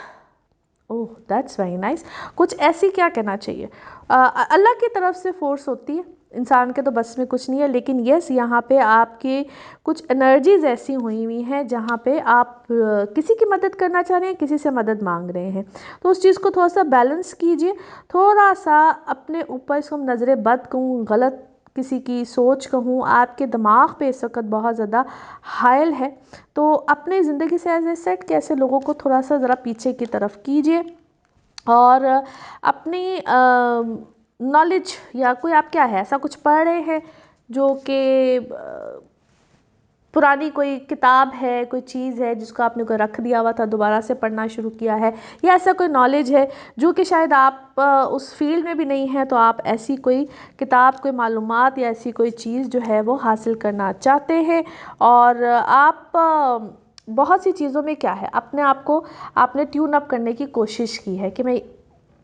ओह दैट्स वेरी नाइस, कुछ ऐसी क्या कहना चाहिए, अल्लाह की तरफ से फोर्स होती है, इंसान के तो बस में कुछ नहीं है, लेकिन यस यहाँ पे आपकी कुछ एनर्जीज ऐसी हुई हैं जहाँ पे आप किसी की मदद करना चाह रहे हैं, किसी से मदद मांग रहे हैं, तो उस चीज़ को थोड़ा सा बैलेंस कीजिए। थोड़ा सा अपने ऊपर, इसको हम नज़र बद कहूँ, गलत किसी की सोच कहूँ, आपके दिमाग पे इस वक्त बहुत ज़्यादा हायल है, तो अपनी ज़िंदगी से एज ए सेट कैसे लोगों को थोड़ा सा ज़रा पीछे की तरफ कीजिए और अपनी नॉलेज या कोई आप क्या है ऐसा कुछ पढ़ रहे हैं जो कि पुरानी कोई किताब है, कोई चीज़ है जिसको आपने कोई रख दिया हुआ था, दोबारा से पढ़ना शुरू किया है, या ऐसा कोई नॉलेज है जो कि शायद आप उस फील्ड में भी नहीं है, तो आप ऐसी कोई किताब, कोई मालूमात या ऐसी कोई चीज़ जो है वो हासिल करना चाहते हैं। और आप बहुत सी चीज़ों में क्या है, अपने आप को आपने ट्यून अप करने की कोशिश की है कि मैं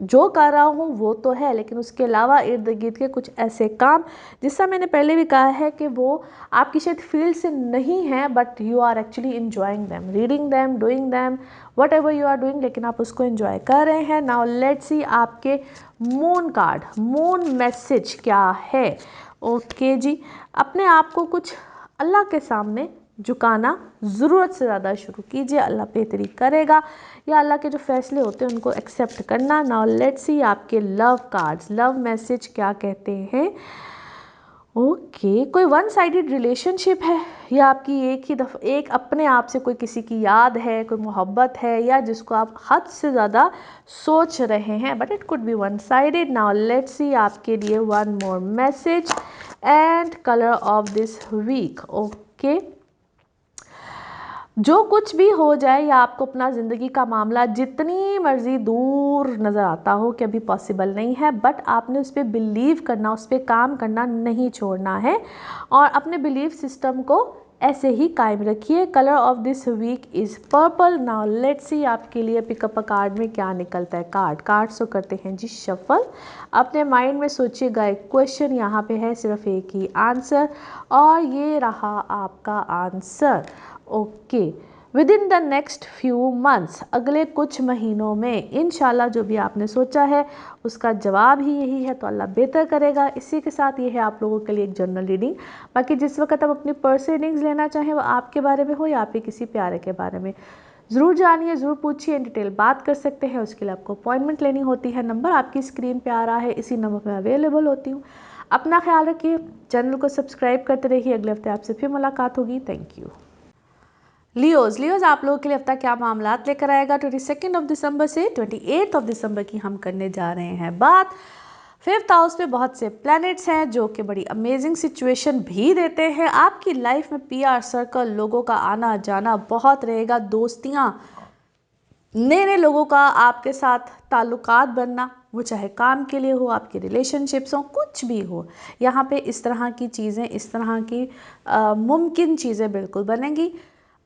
जो कर रहा हूँ वो तो है, लेकिन उसके अलावा इर्द गिर्द के कुछ ऐसे काम, जिससे मैंने पहले भी कहा है कि वो आपकी शायद फील्ड से नहीं है, but you are actually enjoying them, reading them, doing them, whatever you are doing, लेकिन आप उसको इंजॉय कर रहे हैं। नाउ लेट्स सी आपके मून कार्ड, मून मैसेज क्या है। ओके जी, अपने आप को कुछ अल्लाह के सामने झुकाना ज़रूरत से ज़्यादा शुरू कीजिए, अल्लाह बेहतरी करेगा, या अल्लाह के जो फैसले होते हैं उनको एक्सेप्ट करना। नाउ लेट्स सी आपके लव कार्ड्स, लव मैसेज क्या कहते हैं। ओके, कोई वन साइडेड रिलेशनशिप है या आपकी एक अपने आप से कोई किसी की याद है, कोई मोहब्बत है या जिसको आप हद से ज़्यादा सोच रहे हैं, but it could be one sided. Now let's see आपके लिए one more message and colour of this week. Okay, जो कुछ भी हो जाए या आपको अपना ज़िंदगी का मामला जितनी मर्ज़ी दूर नज़र आता हो कि अभी पॉसिबल नहीं है, बट आपने उस पर बिलीव करना, उस पर काम करना नहीं छोड़ना है और अपने बिलीफ सिस्टम को ऐसे ही कायम रखिए। Colour of this week is purple. Now let's see आपके लिए पिकअप अ कार्ड में क्या निकलता है। कार्ड्स तो करते हैं जी शफल। अपने माइंड में सोचिएगा एक क्वेश्चन, यहाँ पे है सिर्फ एक ही आंसर और ये रहा आपका answer. Okay, with in the next few months, अगले कुछ महीनों में इंशाल्लाह जो भी आपने सोचा है उसका जवाब ही यही है, तो अल्लाह बेहतर करेगा। इसी के साथ ये है आप लोगों के लिए एक जनरल रीडिंग। बाकी जिस वक्त आप अपनी पर्सनल रीडिंग्स लेना चाहें वो आपके बारे में हो या आपके किसी प्यारे के बारे में, ज़रूर जानिए, ज़रूर पूछिए, इन डिटेल बात कर सकते हैं। उसके लिए आपको अपॉइंटमेंट लेनी होती है। नंबर आपकी स्क्रीन पे आ रहा है, इसी नंबर पर अवेलेबल होती हूँ। अपना ख्याल रखिए, चैनल को सब्सक्राइब करते रहिए। अगले हफ्ते आपसे फिर मुलाकात होगी। Thank you. लियोज आप लोगों के लिए हफ्ता क्या मामलात लेकर आएगा 22 दिसंबर से 28 दिसंबर की हम करने जा रहे हैं बात। 5th हाउस में बहुत से प्लैनेट्स हैं जो कि बड़ी अमेजिंग सिचुएशन भी देते हैं। आपकी लाइफ में पीआर सर्कल, लोगों का आना जाना बहुत रहेगा, दोस्तियाँ, नए नए लोगों का आपके साथ ताल्लुकात बनना, वो चाहे काम के लिए हो, आपके रिलेशनशिप्स हो, कुछ भी हो, यहाँ पे इस तरह की चीज़ें, इस तरह की मुमकिन चीज़ें बिल्कुल बनेंगी।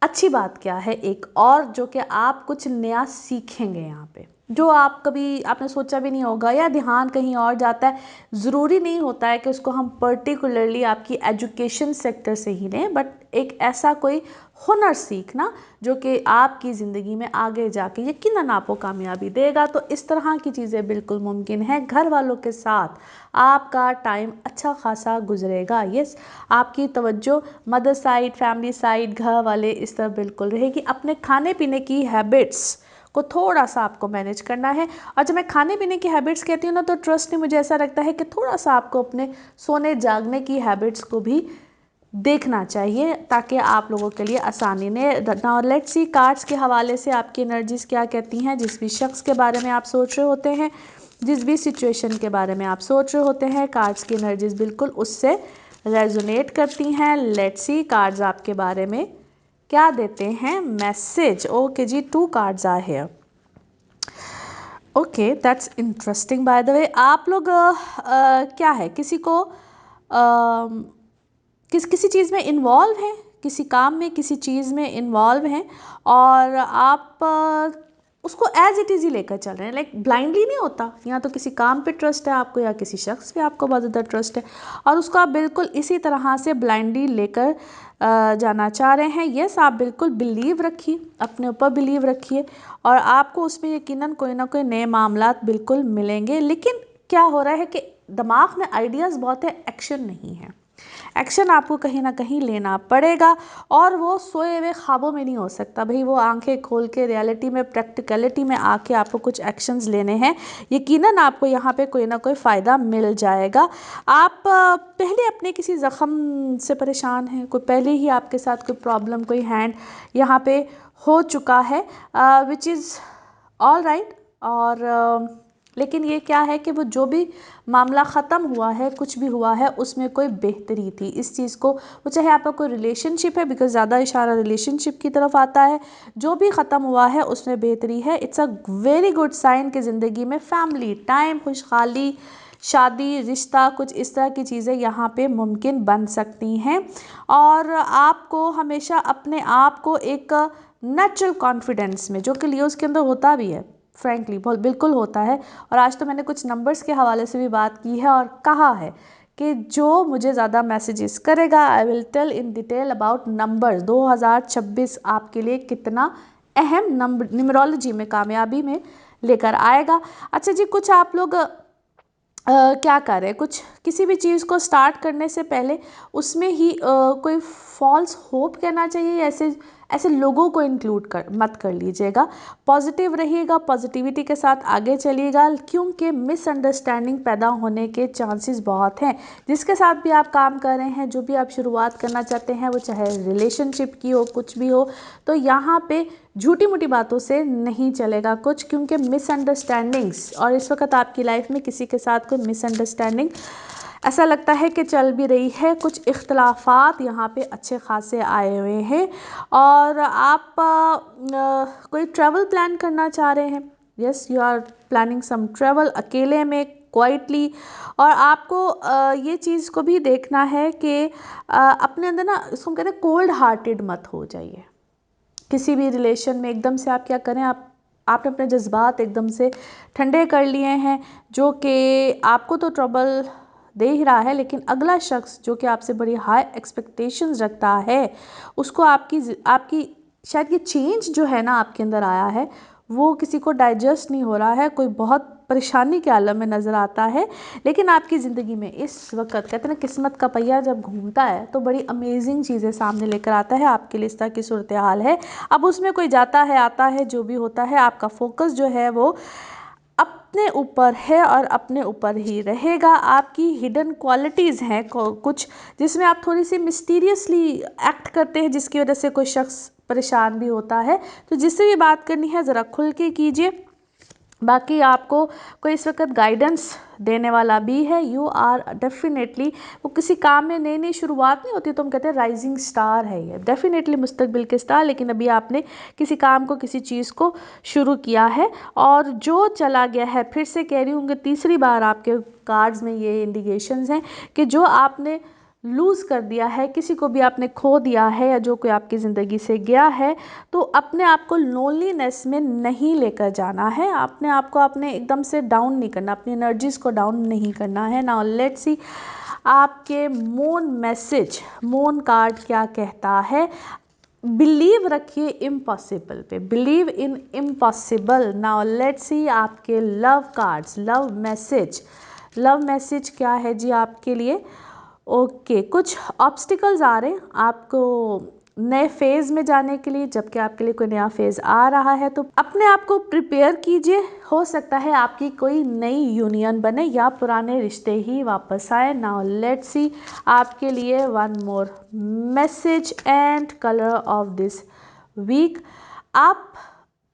अच्छी बात क्या है एक और, जो कि आप कुछ नया सीखेंगे यहाँ पे, जो आप कभी आपने सोचा भी नहीं होगा या ध्यान कहीं और जाता है। ज़रूरी नहीं होता है कि उसको हम पर्टिकुलरली आपकी एजुकेशन सेक्टर से ही लें, बट एक ऐसा कोई हुनर सीखना जो कि आपकी ज़िंदगी में आगे जाके यकीनन आपको कामयाबी देगा। तो इस तरह की चीज़ें बिल्कुल मुमकिन है। घर वालों के साथ आपका टाइम अच्छा खासा गुजरेगा। यस, आपकी तवज्जो मदर साइड, फैमिली साइड, घर वाले इस तरह बिल्कुल रहेगी। अपने खाने पीने की हैबिट्स को थोड़ा सा आपको मैनेज करना है। और जब मैं खाने पीने की हैबिट्स कहती हूँ ना, तो ट्रस्ट नहीं, मुझे ऐसा लगता है कि थोड़ा सा आपको अपने सोने जागने की हैबिट्स को भी देखना चाहिए ताकि आप लोगों के लिए आसानी ने। नाउ लेट्स सी कार्ड्स के हवाले से आपकी एनर्जीज क्या कहती हैं। जिस भी शख्स के बारे में आप सोच रहे होते हैं, जिस भी सिचुएशन के बारे में आप सोच रहे होते हैं, कार्ड्स की एनर्जीज बिल्कुल उससे रेजोनेट करती हैं। लेट्स सी कार्ड्स आपके बारे में क्या देते हैं मैसेज। ओके जी, 2 cards are here. Okay, that's interesting by the way. आप लोग क्या है, किसी को किसी चीज़ में इन्वॉल्व हैं, किसी काम में, किसी चीज़ में इन्वॉल्व हैं और आप उसको एज इट इज़ ही लेकर चल रहे हैं। लाइक ब्लाइंडली नहीं होता, या तो किसी काम पे ट्रस्ट है आपको या किसी शख्स पे आपको बहुत ज़्यादा ट्रस्ट है और उसको आप बिल्कुल इसी तरह से ब्लाइंडली लेकर जाना चाह रहे हैं। यस, आप बिल्कुल बिलीव रखिए, अपने ऊपर बिलीव रखिए और आपको उसमें यकीनन कोई ना कोई नए मामलात बिल्कुल मिलेंगे। लेकिन क्या हो रहा है कि दिमाग में आइडियाज़ बहुत है, एक्शन नहीं है। एक्शन आपको कहीं ना कहीं लेना पड़ेगा और वो सोए हुए ख्वाबों में नहीं हो सकता भाई, वो आंखें खोल के रियलिटी में, प्रैक्टिकलिटी में आके आपको कुछ एक्शंस लेने हैं। यकीनन आपको यहाँ पे कोई ना कोई फ़ायदा मिल जाएगा। आप पहले अपने किसी ज़ख़म से परेशान हैं, कोई पहले ही आपके साथ कोई प्रॉब्लम, कोई हैंड यहाँ पे हो चुका है, विच इज़ ऑल राइट। और लेकिन ये क्या है कि वो जो भी मामला ख़त्म हुआ है, कुछ भी हुआ है, उसमें कोई बेहतरी थी इस चीज़ को, वो चाहे आपका कोई रिलेशनशिप है, बिकॉज ज़्यादा इशारा रिलेशनशिप की तरफ आता है, जो भी ख़त्म हुआ है उसमें बेहतरी है। It's a very good sign कि ज़िंदगी में फैमिली टाइम, खुशहाली, शादी, रिश्ता, कुछ इस तरह की चीज़ें यहाँ पे मुमकिन बन सकती हैं। और आपको हमेशा अपने आप को एक नेचुरल कॉन्फिडेंस में, जो कि लियोज़ के अंदर होता भी है, फ्रैंकली बहुत बिल्कुल होता है। और आज तो मैंने कुछ नंबर्स के हवाले से भी बात की है और कहा है कि जो मुझे ज़्यादा मैसेजेस करेगा, I will tell in detail about numbers. 2026 आपके लिए कितना अहम नंबर न्यूमरोलॉजी में कामयाबी में लेकर आएगा। अच्छा जी, कुछ आप लोग क्या करें, कुछ किसी भी चीज़ को स्टार्ट करने से पहले उसमें ही कोई फॉल्स होप कहना चाहिए, ऐसे ऐसे लोगों को इंक्लूड मत कर लीजिएगा। पॉजिटिव रहिएगा, पॉजिटिविटी के साथ आगे चलिएगा, क्योंकि मिसअंडरस्टैंडिंग पैदा होने के चांसेस बहुत हैं। जिसके साथ भी आप काम कर रहे हैं, जो भी आप शुरुआत करना चाहते हैं, वो चाहे रिलेशनशिप की हो, कुछ भी हो, तो यहाँ पे झूठी मूठी बातों से नहीं चलेगा कुछ, क्योंकि मिसअंडरस्टैंडिंग्स, और इस वक्त आपकी लाइफ में किसी के साथ कोई मिसअंडरस्टैंडिंग ऐसा लगता है कि चल भी रही है, कुछ इख्तलाफात यहाँ पे अच्छे खासे आए हुए हैं। और आप कोई ट्रैवल प्लान करना चाह रहे हैं, yes you are planning some travel अकेले में, क्वाइटली। और आपको ये चीज़ को भी देखना है कि अपने अंदर ना, इसको कहते हैं कोल्ड हार्टेड मत हो जाइए किसी भी रिलेशन में। एकदम से आप क्या करें, आपने अपने जज्बात एकदम से ठंडे कर लिए हैं, जो कि आपको तो ट्रबल दे ही रहा है, लेकिन अगला शख्स जो कि आपसे बड़ी हाई एक्सपेक्टेशंस रखता है, उसको आपकी शायद ये चेंज जो है ना आपके अंदर आया है, वो किसी को डाइजेस्ट नहीं हो रहा है, कोई बहुत परेशानी के आलम में नज़र आता है। लेकिन आपकी ज़िंदगी में इस वक्त कहते हैं ना, किस्मत का पहिया जब घूमता है तो बड़ी अमेजिंग चीज़ें सामने लेकर आता है। आपके लिए इस तरह की सूरत हाल है। अब उसमें कोई जाता है आता है, जो भी होता है, आपका फोकस जो है वो अपने ऊपर है और अपने ऊपर ही रहेगा। आपकी हिडन क्वालिटीज़ हैं कुछ, जिसमें आप थोड़ी सी मिस्टीरियसली एक्ट करते हैं, जिसकी वजह से कोई शख्स परेशान भी होता है। तो जिससे भी बात करनी है ज़रा खुल के कीजिए। बाकी आपको कोई इस वक्त गाइडेंस देने वाला भी है। यू आर डेफिनेटली, वो किसी काम में नई नई शुरुआत नहीं होती तो हम कहते हैं राइजिंग स्टार है ये, डेफिनेटली मुस्तकबिल के स्टार। लेकिन अभी आपने किसी काम को, किसी चीज़ को शुरू किया है, और जो चला गया है, फिर से कह रही हूँ, तीसरी बार आपके कार्ड्स में ये इंडिकेशंस हैं कि जो आपने लूज़ कर दिया है, किसी को भी आपने खो दिया है, या जो कोई आपकी ज़िंदगी से गया है, तो अपने आप को लोनलीनेस में नहीं लेकर जाना है। अपने आप को आपने एकदम से डाउन नहीं करना, अपनी एनर्जीज़ को डाउन नहीं करना है। नाउ लेट्स सी आपके मून कार्ड क्या कहता है। बिलीव रखिए इम्पॉसिबल पे, believe in impossible. Now let's see आपके लव कार्ड्स, लव मैसेज क्या है जी आपके लिए। ओके, कुछ ऑब्स्टिकल्स आ रहे हैं आपको नए फेज़ में जाने के लिए, जबकि आपके लिए कोई नया फेज़ आ रहा है, तो अपने आप को प्रिपेयर कीजिए। हो सकता है आपकी कोई नई यूनियन बने या पुराने रिश्ते ही वापस आए। नाउ लेट्स सी आपके लिए one more message and colour of this week. आप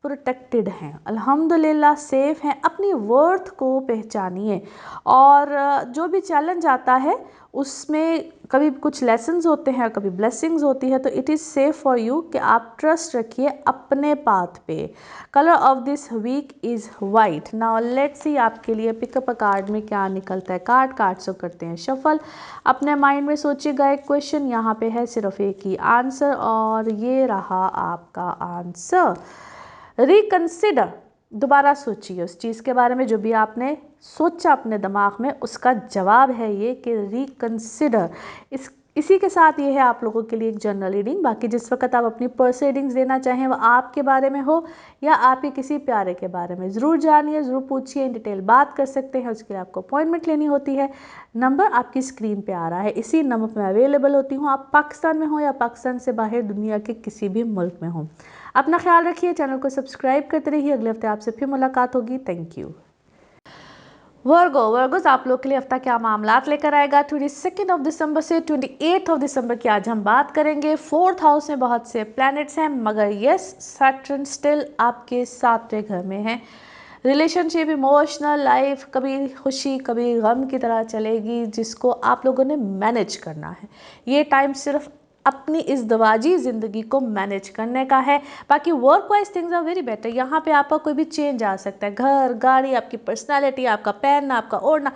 प्रोटेक्टेड हैं, अल्हम्दुलिल्लाह सेफ हैं। अपनी वर्थ को पहचानिए, और जो भी चैलेंज आता है उसमें कभी कुछ लेसन्स होते हैं, कभी ब्लेसिंग्स होती है, तो it is safe for you कि आप ट्रस्ट रखिए अपने पाथ पे। Colour of this week is white. Now let's see आपके लिए पिकअप अ कार्ड में क्या निकलता है। कार्ड से करते हैं शफल। अपने माइंड में सोचिएगा एक क्वेश्चन, यहाँ पे है सिर्फ एक ही आंसर, और ये रहा आपका आंसर। रिकंसिडर, दोबारा सोचिए उस चीज़ के बारे में जो भी आपने सोचा अपने दिमाग में, उसका जवाब है ये कि रिकंसिडर। इसी के साथ ये है आप लोगों के लिए एक जनरल रीडिंग। बाकी जिस वक्त आप अपनी पर्सनल रीडिंग्स देना चाहें, वो आपके बारे में हो या आपके किसी प्यारे के बारे में, ज़रूर जानिए, ज़रूर पूछिए, इन डिटेल बात कर सकते हैं। उसके लिए आपको अपॉइंटमेंट लेनी होती है। नंबर आपकी स्क्रीन पे आ रहा है, इसी नंबर पर मैं अवेलेबल होती हूँ। आप पाकिस्तान में हो या पाकिस्तान से बाहर दुनिया के किसी भी मुल्क में हो। अपना ख्याल रखिए, चैनल को सब्सक्राइब करते रहिए। अगले हफ्ते आपसे फिर मुलाकात होगी। Thank you. वर्गोस आप लोग के लिए हफ्ता क्या मामलात लेकर आएगा 22 दिसंबर से 28 दिसंबर की आज हम बात करेंगे। 4th हाउस में बहुत से प्लैनेट्स हैं, मगर यस सैटर्न स्टिल आपके 7वें घर में है। रिलेशनशिप, इमोशनल लाइफ कभी खुशी कभी गम की तरह चलेगी, जिसको आप लोगों ने मैनेज करना है। ये टाइम सिर्फ अपनी इस दवाजी ज़िंदगी को मैनेज करने का है। बाकी work wise things are very better. यहाँ पे आपका कोई भी चेंज आ सकता है, घर, गाड़ी, आपकी पर्सनालिटी, आपका पहनना, आपका ओढ़ना,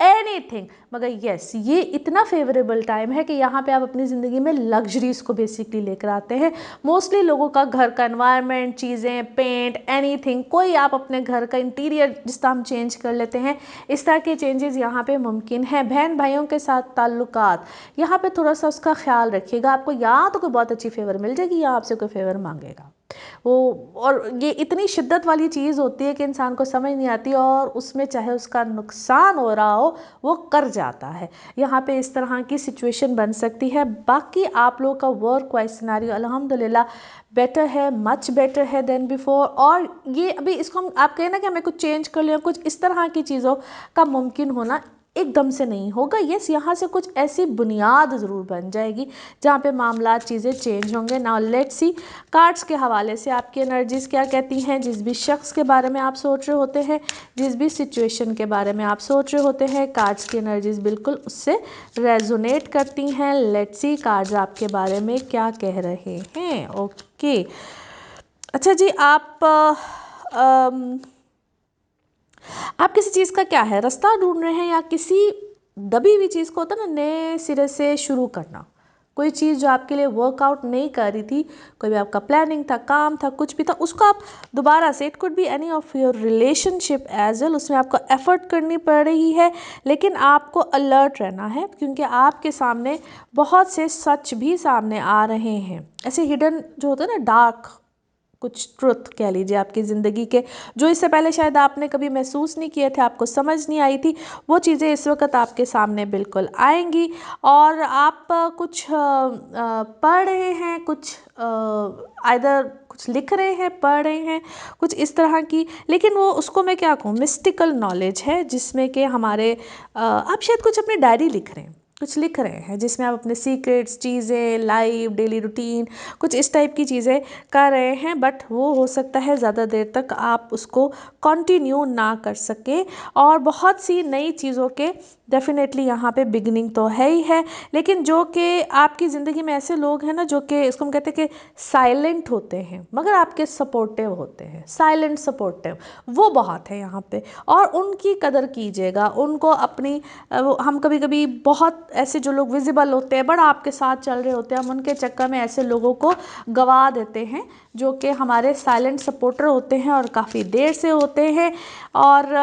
एनीथिंग। मगर यस ये इतना फेवरेबल टाइम है कि यहाँ पे आप अपनी ज़िंदगी में लग्जरीज़ को बेसिकली लेकर आते हैं। मोस्टली लोगों का घर का एनवायरनमेंट, चीज़ें, पेंट, एनीथिंग, कोई आप अपने घर का इंटीरियर जिस तरह हम चेंज कर लेते हैं, इस तरह के चेंजेस यहाँ पे मुमकिन है। बहन भाइयों के साथ ताल्लुकात, यहाँ पे थोड़ा सा उसका ख्याल रखिएगा। आपको या तो कोई बहुत अच्छी फेवर मिल जाएगी या आपसे कोई फेवर मांगेगा। वो, और ये इतनी शिद्दत वाली चीज़ होती है कि इंसान को समझ नहीं आती, और उसमें चाहे उसका नुकसान हो रहा हो वो कर जाता है। यहाँ पे इस तरह की सिचुएशन बन सकती है। बाकी आप लोगों का वर्क वाइज सिनेरियो अल्हम्दुलिल्लाह बेटर है, मच बेटर है देन बिफोर। और ये अभी इसको हम, आप कहें ना कि हमें कुछ चेंज कर लिया, कुछ इस तरह की चीज़ों का मुमकिन होना एकदम से नहीं होगा। यस, यहाँ से कुछ ऐसी बुनियाद ज़रूर बन जाएगी जहाँ पे मामला चीज़ें चेंज होंगे। नाउ लेट्स सी कार्ड्स के हवाले से आपकी एनर्जीज़ क्या कहती हैं। जिस भी शख्स के बारे में आप सोच रहे होते हैं, जिस भी सिचुएशन के बारे में आप सोच रहे होते हैं, कार्ड्स की एनर्जीज़ बिल्कुल उससे रेजोनेट करती हैं। लेट्स सी कार्ड्स आपके बारे में क्या कह रहे हैं। ओके, अच्छा जी, आप किसी चीज़ का क्या है रास्ता ढूंढ रहे हैं, या किसी दबी हुई चीज़ को होता है ना नए सिरे से शुरू करना, कोई चीज़ जो आपके लिए वर्कआउट नहीं कर रही थी, कोई भी आपका प्लानिंग था, काम था, कुछ भी था, उसको आप दोबारा से, it could be any of your relationship as well, उसमें आपको एफर्ट करनी पड़ रही है, लेकिन आपको अलर्ट रहना है क्योंकि आपके सामने बहुत से सच भी सामने आ रहे हैं। ऐसे हिडन जो होता है ना, डार्क कुछ ट्रुथ कह लीजिए आपकी ज़िंदगी के, जो इससे पहले शायद आपने कभी महसूस नहीं किए थे, आपको समझ नहीं आई थी, वो चीज़ें इस वक्त आपके सामने बिल्कुल आएंगी। और आप कुछ पढ़ रहे हैं, कुछ आइदर कुछ लिख रहे हैं, पढ़ रहे हैं, कुछ इस तरह की, लेकिन वो उसको मैं क्या कहूँ, मिस्टिकल नॉलेज है जिसमें कि हमारे आप शायद कुछ अपनी डायरी लिख रहे हैं, कुछ लिख रहे हैं जिसमें आप अपने सीक्रेट्स, चीज़ें, लाइफ, डेली रूटीन, कुछ इस टाइप की चीज़ें कर रहे हैं। बट वो हो सकता है ज़्यादा देर तक आप उसको कंटिन्यू ना कर सके, और बहुत सी नई चीज़ों के डेफिनेटली यहाँ पे बिगनिंग तो है ही है। लेकिन जो कि आपकी ज़िंदगी में ऐसे लोग हैं ना, जो कि इसको हम कहते हैं कि साइलेंट होते हैं मगर आपके सपोर्टिव होते हैं, साइलेंट सपोर्टिव, वो बहुत है यहाँ पे, और उनकी कदर कीजिएगा। उनको अपनी हम कभी कभी बहुत ऐसे जो लोग विजिबल होते हैं, बड़ा आपके साथ चल रहे होते हैं, हम उनके चक्कर में ऐसे लोगों को गवा देते हैं जो कि हमारे साइलेंट सपोर्टर होते हैं और काफ़ी देर से होते हैं। और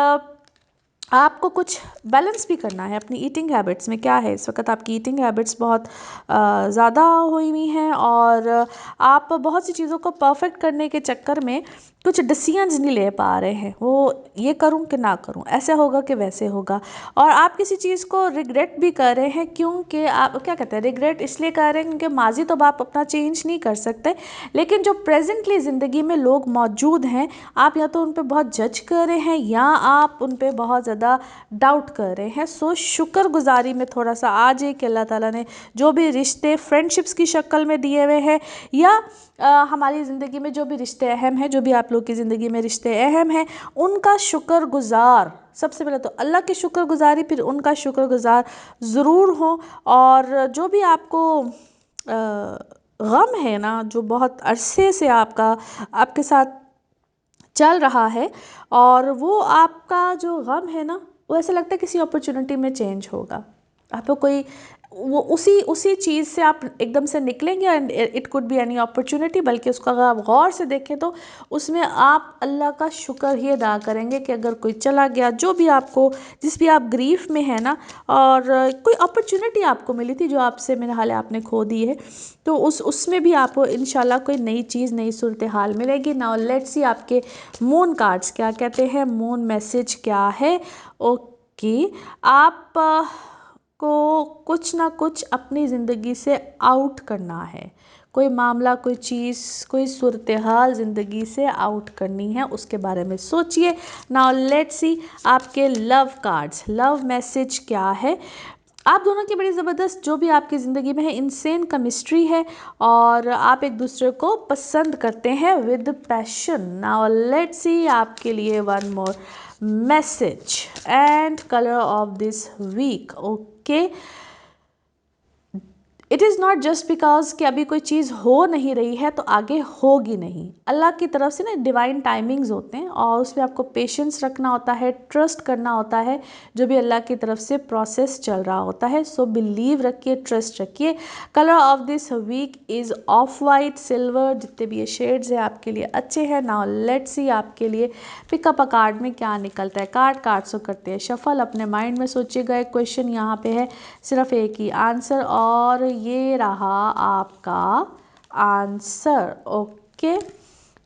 आपको कुछ बैलेंस भी करना है अपनी ईटिंग हैबिट्स में। क्या है इस वक्त आपकी ईटिंग हैबिट्स बहुत ज़्यादा हुई हैं, और आप बहुत सी चीज़ों को परफेक्ट करने के चक्कर में कुछ डिसीजंस नहीं ले पा रहे हैं, वो ये करूं कि ना करूं, ऐसे होगा कि वैसे होगा। और आप किसी चीज़ को रिग्रेट भी कर रहे हैं, क्योंकि आप क्या कहते हैं, रिग्रेट इसलिए कर रहे हैं क्योंकि माजी तो आप अपना चेंज नहीं कर सकते, लेकिन जो प्रेजेंटली ज़िंदगी में लोग मौजूद हैं, आप या तो उन पर बहुत जज कर रहे हैं या आप उन पर बहुत ज़्यादा डाउट कर रहे हैं। सो शुक्रगुजारी में थोड़ा सा आज कि अल्लाह ताला ने जो भी रिश्ते फ्रेंडशिप्स की शक्ल में दिए हुए हैं, या हमारी ज़िंदगी में जो भी रिश्ते अहम हैं, जो भी आप लोग की ज़िंदगी में रिश्ते अहम हैं, उनका शुक्रगुजार, सबसे पहले तो अल्लाह की शुक्रगुजारी, फिर उनका शुक्रगुजार ज़रूर हो। और जो भी आपको गम है ना, जो बहुत अरसे से आपके साथ चल रहा है, और वो आपका जो गम है ना, वो ऐसा लगता है किसी अपॉर्चुनिटी में चेंज होगा। आपको कोई वो उसी चीज़ से आप एकदम से निकलेंगे, and it could be any opportunity, बल्कि उसको अगर आप गौर से देखें तो उसमें आप अल्लाह का शुक्र ही अदा करेंगे कि अगर कोई चला गया, जो भी आपको, जिस भी आप ग्रीफ में है ना, और कोई अपॉर्चुनिटी आपको मिली थी जो आपसे मेरे हाल आपने खो दी है, तो उसमें भी आपको इंशाल्लाह कोई नई चीज़, नई सूरत हाल मिलेगी। नाउ लेट्स सी आपके मून कार्ड्स क्या कहते हैं, मून मैसेज क्या है। ओके, आप को कुछ ना कुछ अपनी ज़िंदगी से आउट करना है, कोई मामला, कोई चीज़, कोई सूरत हाल ज़िंदगी से आउट करनी है, उसके बारे में सोचिए। नाउ लेट्स सी आपके लव कार्ड्स, लव मैसेज क्या है। आप दोनों की बड़ी ज़बरदस्त जो भी आपकी ज़िंदगी में है, इनसेन केमिस्ट्री है, और आप एक दूसरे को पसंद करते हैं with passion. Now let's see आपके लिए one more message and colour of this week. Okay, it is not just because कि अभी कोई चीज़ हो नहीं रही है तो आगे होगी नहीं। अल्लाह की तरफ से ना डिवाइन टाइमिंग्स होते हैं, और उसमें आपको पेशेंस रखना होता है, ट्रस्ट करना होता है, जो भी अल्लाह की तरफ से प्रोसेस चल रहा होता है। सो बिलीव रखिए, ट्रस्ट रखिए। Colour of this week is off white, silver, जितने भी ये शेड्स हैं आपके लिए अच्छे हैं। नाउ लेट्स सी आपके लिए पिकअप अ कार्ड में क्या निकलता है। कार्ड्स को करते हैं शफल, अपने माइंड में सोचिएगा। एक क्वेश्चन यहाँ पे है, सिर्फ एक ही आंसर, और ये रहा आपका आंसर। ओके,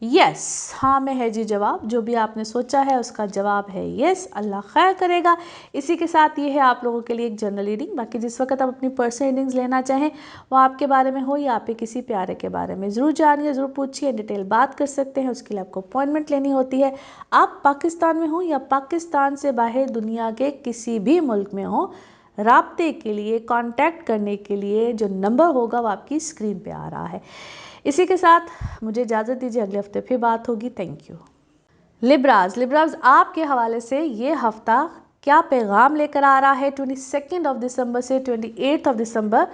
यस, हाँ में है जी जवाब। जो भी आपने सोचा है उसका जवाब है यस। अल्लाह खैर करेगा। इसी के साथ ये है आप लोगों के लिए एक जनरल रीडिंग। बाकी जिस वक्त आप अपनी पर्सनल रीडिंग्स लेना चाहें वो आपके बारे में हो या आपके किसी प्यारे के बारे में, ज़रूर जानिए, ज़रूर पूछिए, डिटेल बात कर सकते हैं। उसके लिए आपको अपॉइंटमेंट लेनी होती है। आप पाकिस्तान में हो या पाकिस्तान से बाहर दुनिया के किसी भी मुल्क में हो, राब्ते के लिए, कांटेक्ट करने के लिए जो नंबर होगा वो आपकी स्क्रीन पे आ रहा है। इसी के साथ मुझे इजाज़त दीजिए, अगले हफ्ते फिर बात होगी। Thank you. लिब्राज आपके हवाले से ये हफ्ता क्या पैगाम लेकर आ रहा है 22 दिसंबर से 28 दिसंबर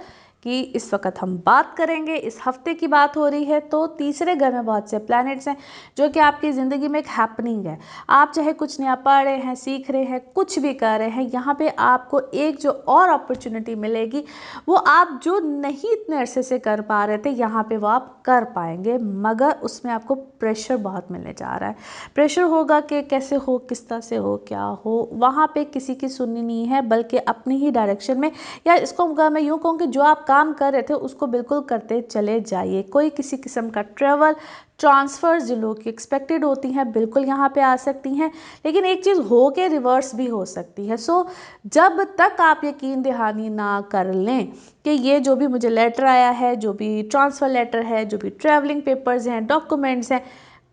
की इस वक्त हम बात करेंगे। इस हफ्ते की बात हो रही है तो तीसरे घर में बहुत से प्लैनेट्स हैं जो कि आपकी ज़िंदगी में एक हैपनिंग है। आप चाहे कुछ नया पढ़ रहे हैं, सीख रहे हैं, कुछ भी कर रहे हैं, यहाँ पे आपको एक जो और अपॉर्चुनिटी मिलेगी वो आप जो नहीं इतने अरसे से कर पा रहे थे यहाँ पे वो आप कर पाएंगे, मगर उसमें आपको प्रेशर बहुत मिलने जा रहा है। प्रेशर होगा कि कैसे हो, किस तरह से हो, क्या हो, वहाँ पे किसी की सुननी नहीं है बल्कि अपनी ही डायरेक्शन में, या इसको मैं यूँ कहूँ कि जो आप काम कर रहे थे उसको बिल्कुल करते चले जाइए। कोई किसी किस्म का ट्रैवल ट्रांसफ़र्स जो लोग की एक्सपेक्टेड होती हैं बिल्कुल यहाँ पे आ सकती हैं, लेकिन एक चीज़ हो के रिवर्स भी हो सकती है। सो जब तक आप यकीन दहानी ना कर लें कि ये जो भी मुझे लेटर आया है, जो भी ट्रांसफ़र लेटर है, जो भी ट्रैवलिंग पेपर्स हैं, डॉक्यूमेंट्स हैं,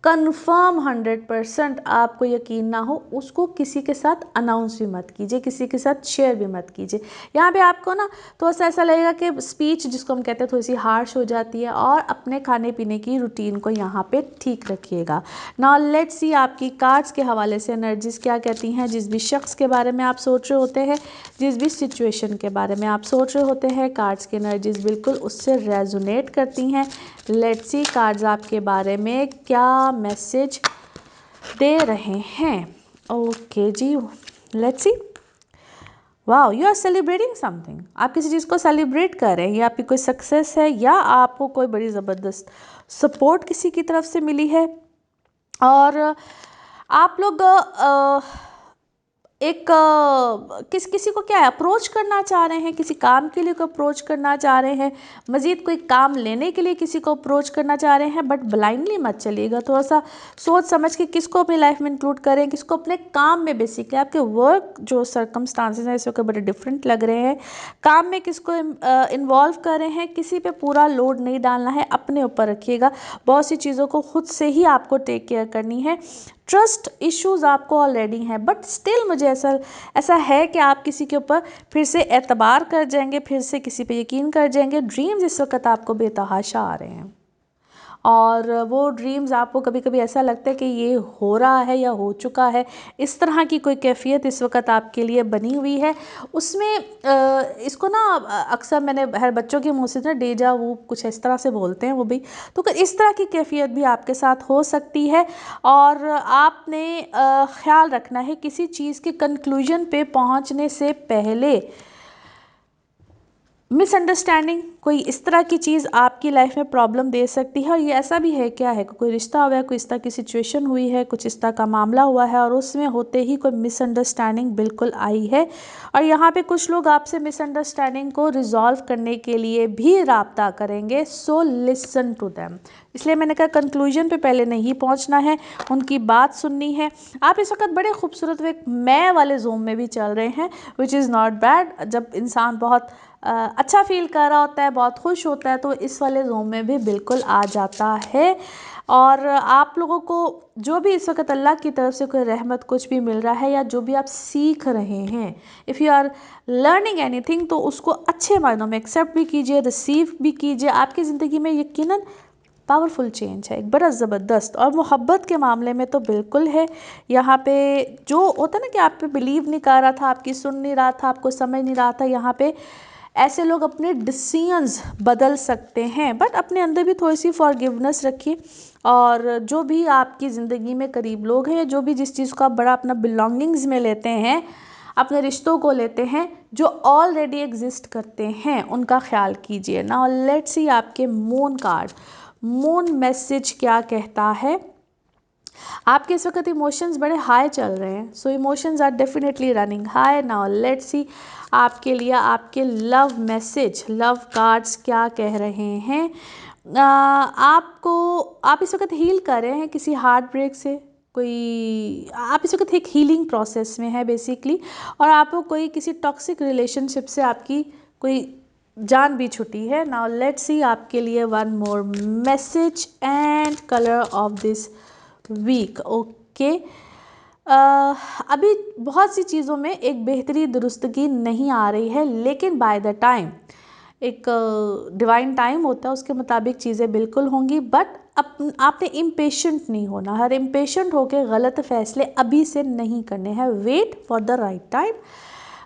कन्फर्म 100% आपको यकीन ना हो उसको किसी के साथ अनाउंस भी मत कीजिए, किसी के साथ शेयर भी मत कीजिए। यहाँ पे आपको ना थोड़ा सा ऐसा लगेगा कि स्पीच जिसको हम कहते हैं थोड़ी सी हार्श हो जाती है, और अपने खाने पीने की रूटीन को यहाँ पे ठीक रखिएगा। नाउ लेट्स सी आपकी कार्ड्स के हवाले से एनर्जीज क्या कहती हैं। जिस भी शख्स के बारे में आप सोच रहे होते हैं, जिस भी सिचुएशन के बारे में आप सोच रहे होते हैं, कार्ड्स की एनर्जीज बिल्कुल उससे रेजोनेट करती हैं। लेट्स सी कार्ड्स आपके बारे में क्या मैसेज दे रहे हैं। ओके जी, let's see. Wow, you are celebrating something. आप किसी चीज़ को सेलिब्रेट कर रहे हैं, या आपकी कोई सक्सेस है, या आपको कोई बड़ी ज़बरदस्त सपोर्ट किसी की तरफ से मिली है, और आप लोग एक किसी को क्या अप्रोच करना चाह रहे हैं, किसी काम के लिए को अप्रोच करना चाह रहे हैं, मज़ीद कोई काम लेने के लिए किसी को अप्रोच करना चाह रहे हैं। बट ब्लाइंडली मत चलिएगा, थोड़ा सा सोच समझ के किसको अपनी लाइफ में इंक्लूड करें, किसको अपने काम में। बेसिकली आपके वर्क जो सर्कमस्टांसेस हैं इस वक्त बड़े डिफरेंट लग रहे हैं। काम में किसको इन्वॉल्व कर रहे हैं, किसी पे पूरा लोड नहीं डालना है, अपने ऊपर रखिएगा। बहुत सी चीज़ों को खुद से ही आपको टेक केयर करनी है। ट्रस्ट इश्यूज आपको ऑलरेडी हैं, बट स्टिल मुझे ऐसा है कि आप किसी के ऊपर फिर से एतबार कर जाएंगे, फिर से किसी पे यकीन कर जाएंगे। ड्रीम्स इस वक्त आपको बेतहाशा आ रहे हैं, और वो ड्रीम्स आपको कभी कभी ऐसा लगता है कि ये हो रहा है या हो चुका है। इस तरह की कोई कैफियत इस वक्त आपके लिए बनी हुई है। उसमें इसको ना अक्सर मैंने हर बच्चों के मुँह से ना डेजा वो कुछ इस तरह से बोलते हैं वो भी, तो इस तरह की कैफियत भी आपके साथ हो सकती है। और आपने ख्याल रखना है किसी चीज़ के कंक्लूजन पे पहुंचने से पहले मिसअंडरस्टैंडिंग कोई इस तरह की चीज़ आपकी लाइफ में प्रॉब्लम दे सकती है। और ये ऐसा भी है, क्या है, कोई रिश्ता हुआ है, कोई इस तरह की सिचुएशन हुई है, कुछ इस तरह का मामला हुआ है, और उसमें होते ही कोई मिसअंडरस्टैंडिंग बिल्कुल आई है। और यहाँ पे कुछ लोग आपसे मिसअंडरस्टैंडिंग को रिजॉल्व करने के लिए भी राब्ता करेंगे। So listen to them. इसलिए मैंने कहा कंक्लूजन पे पहले नहीं पहुँचना है, उनकी बात सुननी है। आप इस वक्त बड़े खूबसूरत एक मैं वाले जोन में भी चल रहे हैं, विच इज़ नॉट बैड। जब इंसान बहुत अच्छा फील कर रहा होता है, बहुत खुश होता है, तो इस वाले जोन में भी बिल्कुल आ जाता है। और आप लोगों को जो भी इस वक्त अल्लाह की तरफ से कोई रहमत कुछ भी मिल रहा है, या जो भी आप सीख रहे हैं, if you are learning anything, तो उसको अच्छे मायनों में एक्सेप्ट भी कीजिए, रिसीव भी कीजिए। आपकी ज़िंदगी में यकीनन पावरफुल चेंज है, एक बड़ा ज़बरदस्त। और मोहब्बत के मामले में तो बिल्कुल है। यहाँ पे जो होता है ना कि आप पे बिलीव नहीं कर रहा था, आपकी सुन नहीं रहा था, आपको समझ नहीं रहा था, यहाँ पे ऐसे लोग अपने डिसीजंस बदल सकते हैं। बट अपने अंदर भी थोड़ी सी फॉरगिवनेस रखिए। और जो भी आपकी ज़िंदगी में करीब लोग हैं, या जो भी जिस चीज़ को आप बड़ा अपना बिलोंगिंग्स में लेते हैं, अपने रिश्तों को लेते हैं जो ऑलरेडी एग्जिस्ट करते हैं, उनका ख्याल कीजिए। नाउ लेट्स सी आपके मून कार्ड, मून मैसेज क्या कहता है। आपके इस वक्त इमोशंस बड़े हाई चल रहे हैं, so emotions are definitely running high. Now let's see आपके लिए आपके लव मैसेज, लव कार्ड्स क्या कह रहे हैं। आप इस वक्त हील कर रहे हैं किसी हार्ट ब्रेक से, कोई आप इस वक्त एक हीलिंग प्रोसेस में है बेसिकली, और आपको कोई किसी टॉक्सिक रिलेशनशिप से आपकी कोई जान भी छुटी है। नाउ लेट्स सी आपके लिए one more message and colour of this week. Okay, अभी बहुत सी चीज़ों में एक बेहतरी दुरुस्तगी नहीं आ रही है, लेकिन बाय द टाइम एक डिवाइन टाइम होता है, उसके मुताबिक चीज़ें बिल्कुल होंगी। बट आपने इम्पेशेंट नहीं होना। हर इम्पेशेंट होकर गलत फैसले अभी से नहीं करने हैं। Wait for the right time.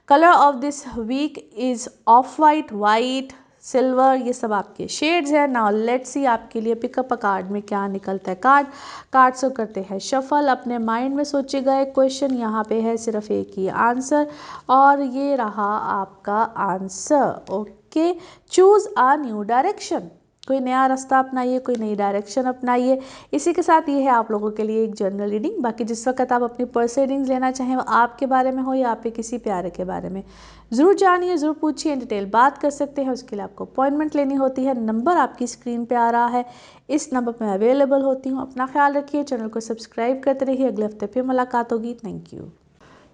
Colour of this week is off white, white, silver, ये सब आपके शेड्स हैं। नाउ लेट्स सी आपके लिए पिकअप अ कार्ड में क्या निकलता है। कार्ड्स को करते हैं शफल। अपने माइंड में सोचे गए क्वेश्चन, यहाँ पे है सिर्फ एक ही आंसर, और ये रहा आपका answer. Okay, choose a new direction. कोई नया रास्ता अपनाइए, कोई नई डायरेक्शन अपनाइए। इसी के साथ ये है आप लोगों के लिए एक जनरल रीडिंग। बाकी जिस वक्त आप अपनी पर्सनल रीडिंग्स लेना चाहें, वो आपके बारे में हो या आपके किसी प्यारे के बारे में, ज़रूर जानिए, ज़रूर पूछिए, डिटेल बात कर सकते हैं। उसके लिए आपको अपॉइंटमेंट लेनी होती है। नंबर आपकी स्क्रीन पे आ रहा है, इस नंबर पर मैं अवेलेबल होती हूँ। अपना ख्याल रखिए, चैनल को सब्सक्राइब करते रहिए। अगले हफ्ते फिर मुलाकात होगी। Thank you.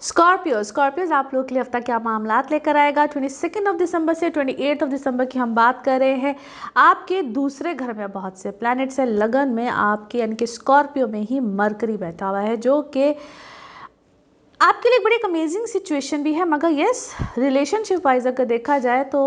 स्कॉर्पियोज आप लोगों के लिए हफ्ता क्या मामलात लेकर आएगा। 22 दिसंबर से 28 दिसंबर की हम बात कर रहे हैं। आपके दूसरे घर में बहुत से प्लैनेट्स हैं। लगन में आपके यानी कि स्कॉर्पियो में ही मरकरी बैठा हुआ है, जो कि आपके लिए बड़ी एक अमेजिंग सिचुएशन भी है। मगर यस, रिलेशनशिप वाइज अगर देखा जाए तो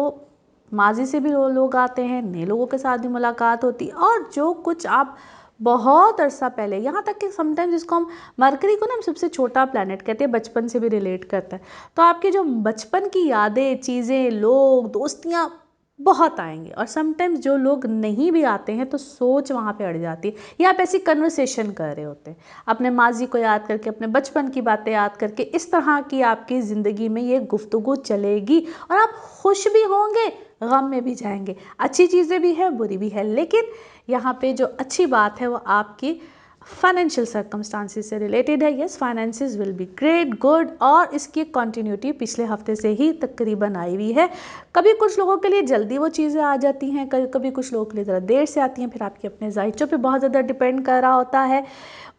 माजी से भी लोग आते हैं, नए लोगों के साथ भी मुलाकात होती है, और जो कुछ आप बहुत अरसा पहले, यहाँ तक कि समटाइम्स जिसको हम मरकरी को ना हम सबसे छोटा प्लैनेट कहते हैं, बचपन से भी रिलेट करता है। तो आपके जो बचपन की यादें, चीज़ें, लोग, दोस्तियाँ बहुत आएंगे। और समटाइम्स जो लोग नहीं भी आते हैं तो सोच वहाँ पे अड़ जाती है, या आप ऐसी कन्वर्सेशन कर रहे होते हैं अपने माजी को याद करके, अपने बचपन की बातें याद करके। इस तरह की आपकी ज़िंदगी में ये गुफ्तगू चलेगी, और आप खुश भी होंगे, गम में भी जाएंगे। अच्छी चीज़ें भी है, बुरी भी है, लेकिन यहाँ पे जो अच्छी बात है वो आपकी फाइनेंशियल सर्कमस्टांसिस से रिलेटेड है। Yes, finances will be great, good, और इसकी कंटिन्यूटी पिछले हफ्ते से ही तकरीबन आई हुई है। कभी कुछ लोगों के लिए जल्दी वो चीज़ें आ जाती हैं, कभी कुछ लोगों के लिए ज़रा देर से आती हैं। फिर आपके अपने जायचों पे बहुत ज़्यादा डिपेंड कर रहा होता है।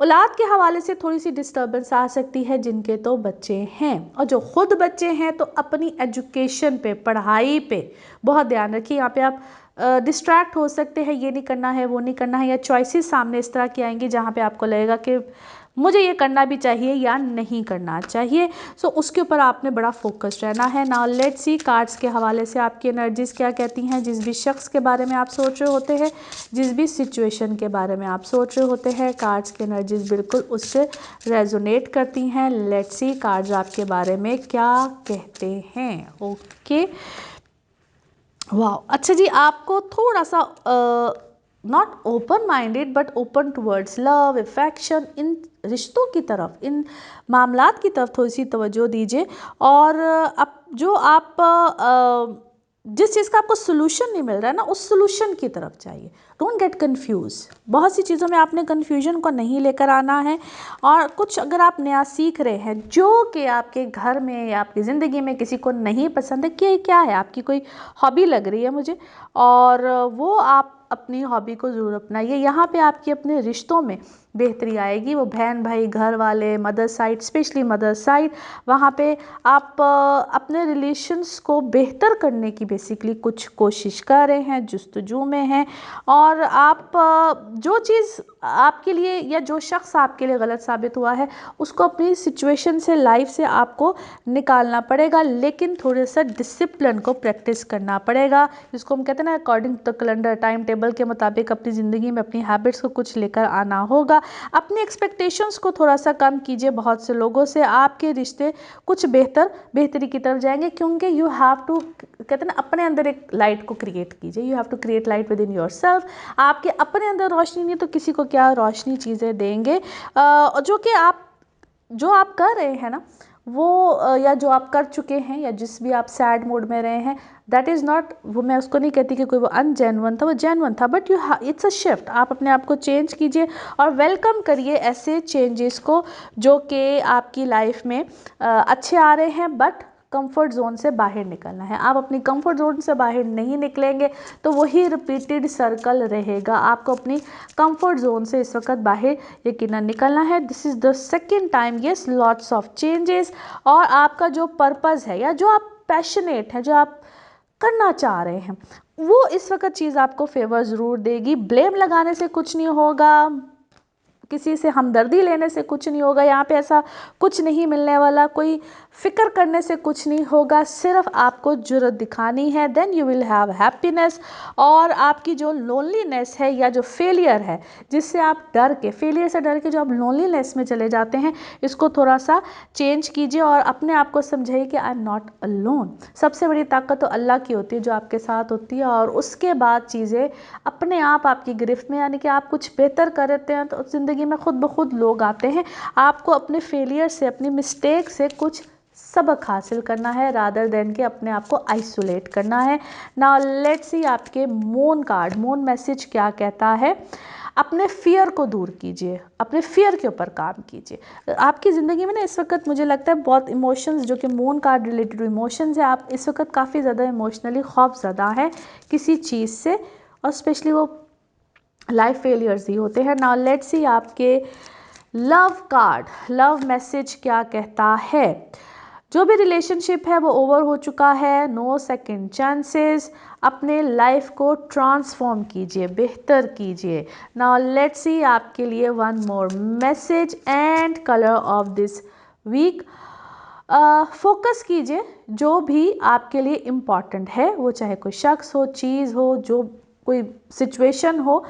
औलाद के हवाले से थोड़ी सी डिस्टर्बेंस आ सकती है, जिनके तो बच्चे हैं, और जो खुद बच्चे हैं तो अपनी एजुकेशन पे, पढ़ाई पे बहुत ध्यान रखिए। यहाँ पे आप डिस्ट्रैक्ट हो सकते हैं, ये नहीं करना है, वो नहीं करना है, या चॉइसेस सामने इस तरह की आएंगी जहाँ पे आपको लगेगा कि मुझे ये करना भी चाहिए या नहीं करना चाहिए। सो उसके ऊपर आपने बड़ा फोकस्ड रहना है। नाउ लेट्स सी कार्ड्स के हवाले से आपकी एनर्जीज क्या कहती हैं। जिस भी शख्स के बारे में आप सोच रहे होते हैं, जिस भी सिचुएशन के बारे में आप सोच रहे होते हैं, कार्ड्स की एनर्जीज बिल्कुल उससे रेजोनेट करती हैं। लेट्स सी कार्ड्स आपके बारे में क्या कहते हैं। ओके, वाह, अच्छा जी, आपको थोड़ा सा not open minded but open towards love, affection, इन रिश्तों की तरफ, इन मामलात की तरफ थोड़ी सी तवज्जो दीजिए। और अब जो आप जिस चीज़ का आपको सोल्यूशन नहीं मिल रहा है ना, उस सोल्यूशन की तरफ चाहिए। Don't get confuse. बहुत सी चीज़ों में आपने कन्फ्यूजन को नहीं लेकर आना है। और कुछ अगर आप नया सीख रहे हैं जो कि आपके घर में या आपकी ज़िंदगी में किसी को नहीं पसंद है, कि क्या है आपकी कोई हॉबी लग रही है मुझे, और वो आप अपनी हॉबी को ज़रूर अपनाइए। यहाँ पे आपकी अपने रिश्तों में बेहतरी आएगी। वो बहन भाई, घर वाले, mother side, specially mother side, वहाँ पे आप अपने रिलेशंस को बेहतर करने की बेसिकली कुछ कोशिश कर रहे हैं, जुस्तजू में हैं। और आप जो चीज़ आपके लिए या जो शख्स आपके लिए गलत साबित हुआ है, उसको अपनी सिचुएशन से, लाइफ से आपको निकालना पड़ेगा। लेकिन थोड़े सा डिसिप्लिन को प्रैक्टिस करना पड़ेगा, जिसको हम कहते हैं ना according to calendar, time table के मुताबिक अपनी ज़िंदगी में अपनी हैबिट्स को कुछ लेकर आना होगा। अपने एक्सपेक्टेशंस को थोड़ा सा कम कीजिए। बहुत से लोगों से आपके रिश्ते कुछ बेहतरी की तरफ जाएंगे, क्योंकि यू हैव टू, कहते हैं ना, अपने अंदर एक लाइट को क्रिएट कीजिए। You have to create light within yourself. आपके अपने अंदर रोशनी नहीं तो किसी को क्या रोशनी चीज़ें देंगे। जो आप कर रहे हैं ना वो, या जो आप कर चुके हैं, या जिस भी आप सैड मोड में रहे हैं, दैट इज़ नॉट, वो मैं उसको नहीं कहती कि कोई वो अनजेन्युइन था, वो जेन्युइन था। But it's a shift. आप अपने आप को चेंज कीजिए और वेलकम करिए ऐसे चेंजेस को जो कि आपकी लाइफ में अच्छे आ रहे हैं, बट कंफर्ट जोन से बाहर निकलना है। आप अपनी कंफर्ट जोन से बाहर नहीं निकलेंगे तो वही रिपीटेड सर्कल रहेगा। आपको अपनी कंफर्ट जोन से इस वक्त बाहर यकीनन निकलना है। This is the second time, yes, lots of changes. और आपका जो पर्पज़ है या जो आप पैशनेट हैं, जो आप करना चाह रहे हैं, वो इस वक्त चीज़ आपको फेवर ज़रूर देगी। ब्लेम लगाने से कुछ नहीं होगा, किसी से हमदर्दी लेने से कुछ नहीं होगा, यहाँ पे ऐसा कुछ नहीं मिलने वाला, कोई फिक्र करने से कुछ नहीं होगा। सिर्फ आपको जुर्रत दिखानी है, then you will have happiness. और आपकी जो लोनलीनेस है या जो फेलियर है, जिससे आप डर के, फेलियर से डर के जो आप लोनलीनेस में चले जाते हैं, इसको थोड़ा सा चेंज कीजिए और अपने आप को समझाइए कि आई एम नॉट अलोन। सबसे बड़ी ताकत तो अल्लाह की होती है जो आपके साथ होती है, और उसके बाद चीज़ें अपने आप आपकी गिरफ्त में, यानी कि आप कुछ बेहतर कर रहे हैं तो ज़िंदगी में खुद ब खुद लोग आते हैं। आपको अपने फेलियर से, अपनी मिस्टेक से कुछ सबक हासिल करना है, रादर देन के अपने आप को आइसोलेट करना है। नाउ लेट्स सी आपके मून कार्ड, मून मैसेज क्या कहता है। अपने फियर को दूर कीजिए, अपने फियर के ऊपर काम कीजिए। आपकी ज़िंदगी में ना इस वक्त मुझे लगता है बहुत इमोशंस, जो कि मून कार्ड रिलेटेड इमोशंस है, आप इस वक्त काफ़ी ज़्यादा इमोशनली खौफज़दा है किसी चीज़ से, और स्पेशली वो लाइफ फेलियर्स ही होते हैं। नाउ लेट्स सी आपके लव कार्ड, लव मैसेज क्या कहता है। जो भी रिलेशनशिप है वो ओवर हो चुका है, नो सेकंड चांसेस। अपने लाइफ को ट्रांसफॉर्म कीजिए, बेहतर कीजिए। नाउ लेट्स सी आपके लिए one more message and colour of this week. Focus कीजिए जो भी आपके लिए इम्पॉर्टेंट है, वो चाहे कोई शख्स हो, चीज़ हो, जो कोई सिचुएशन हो,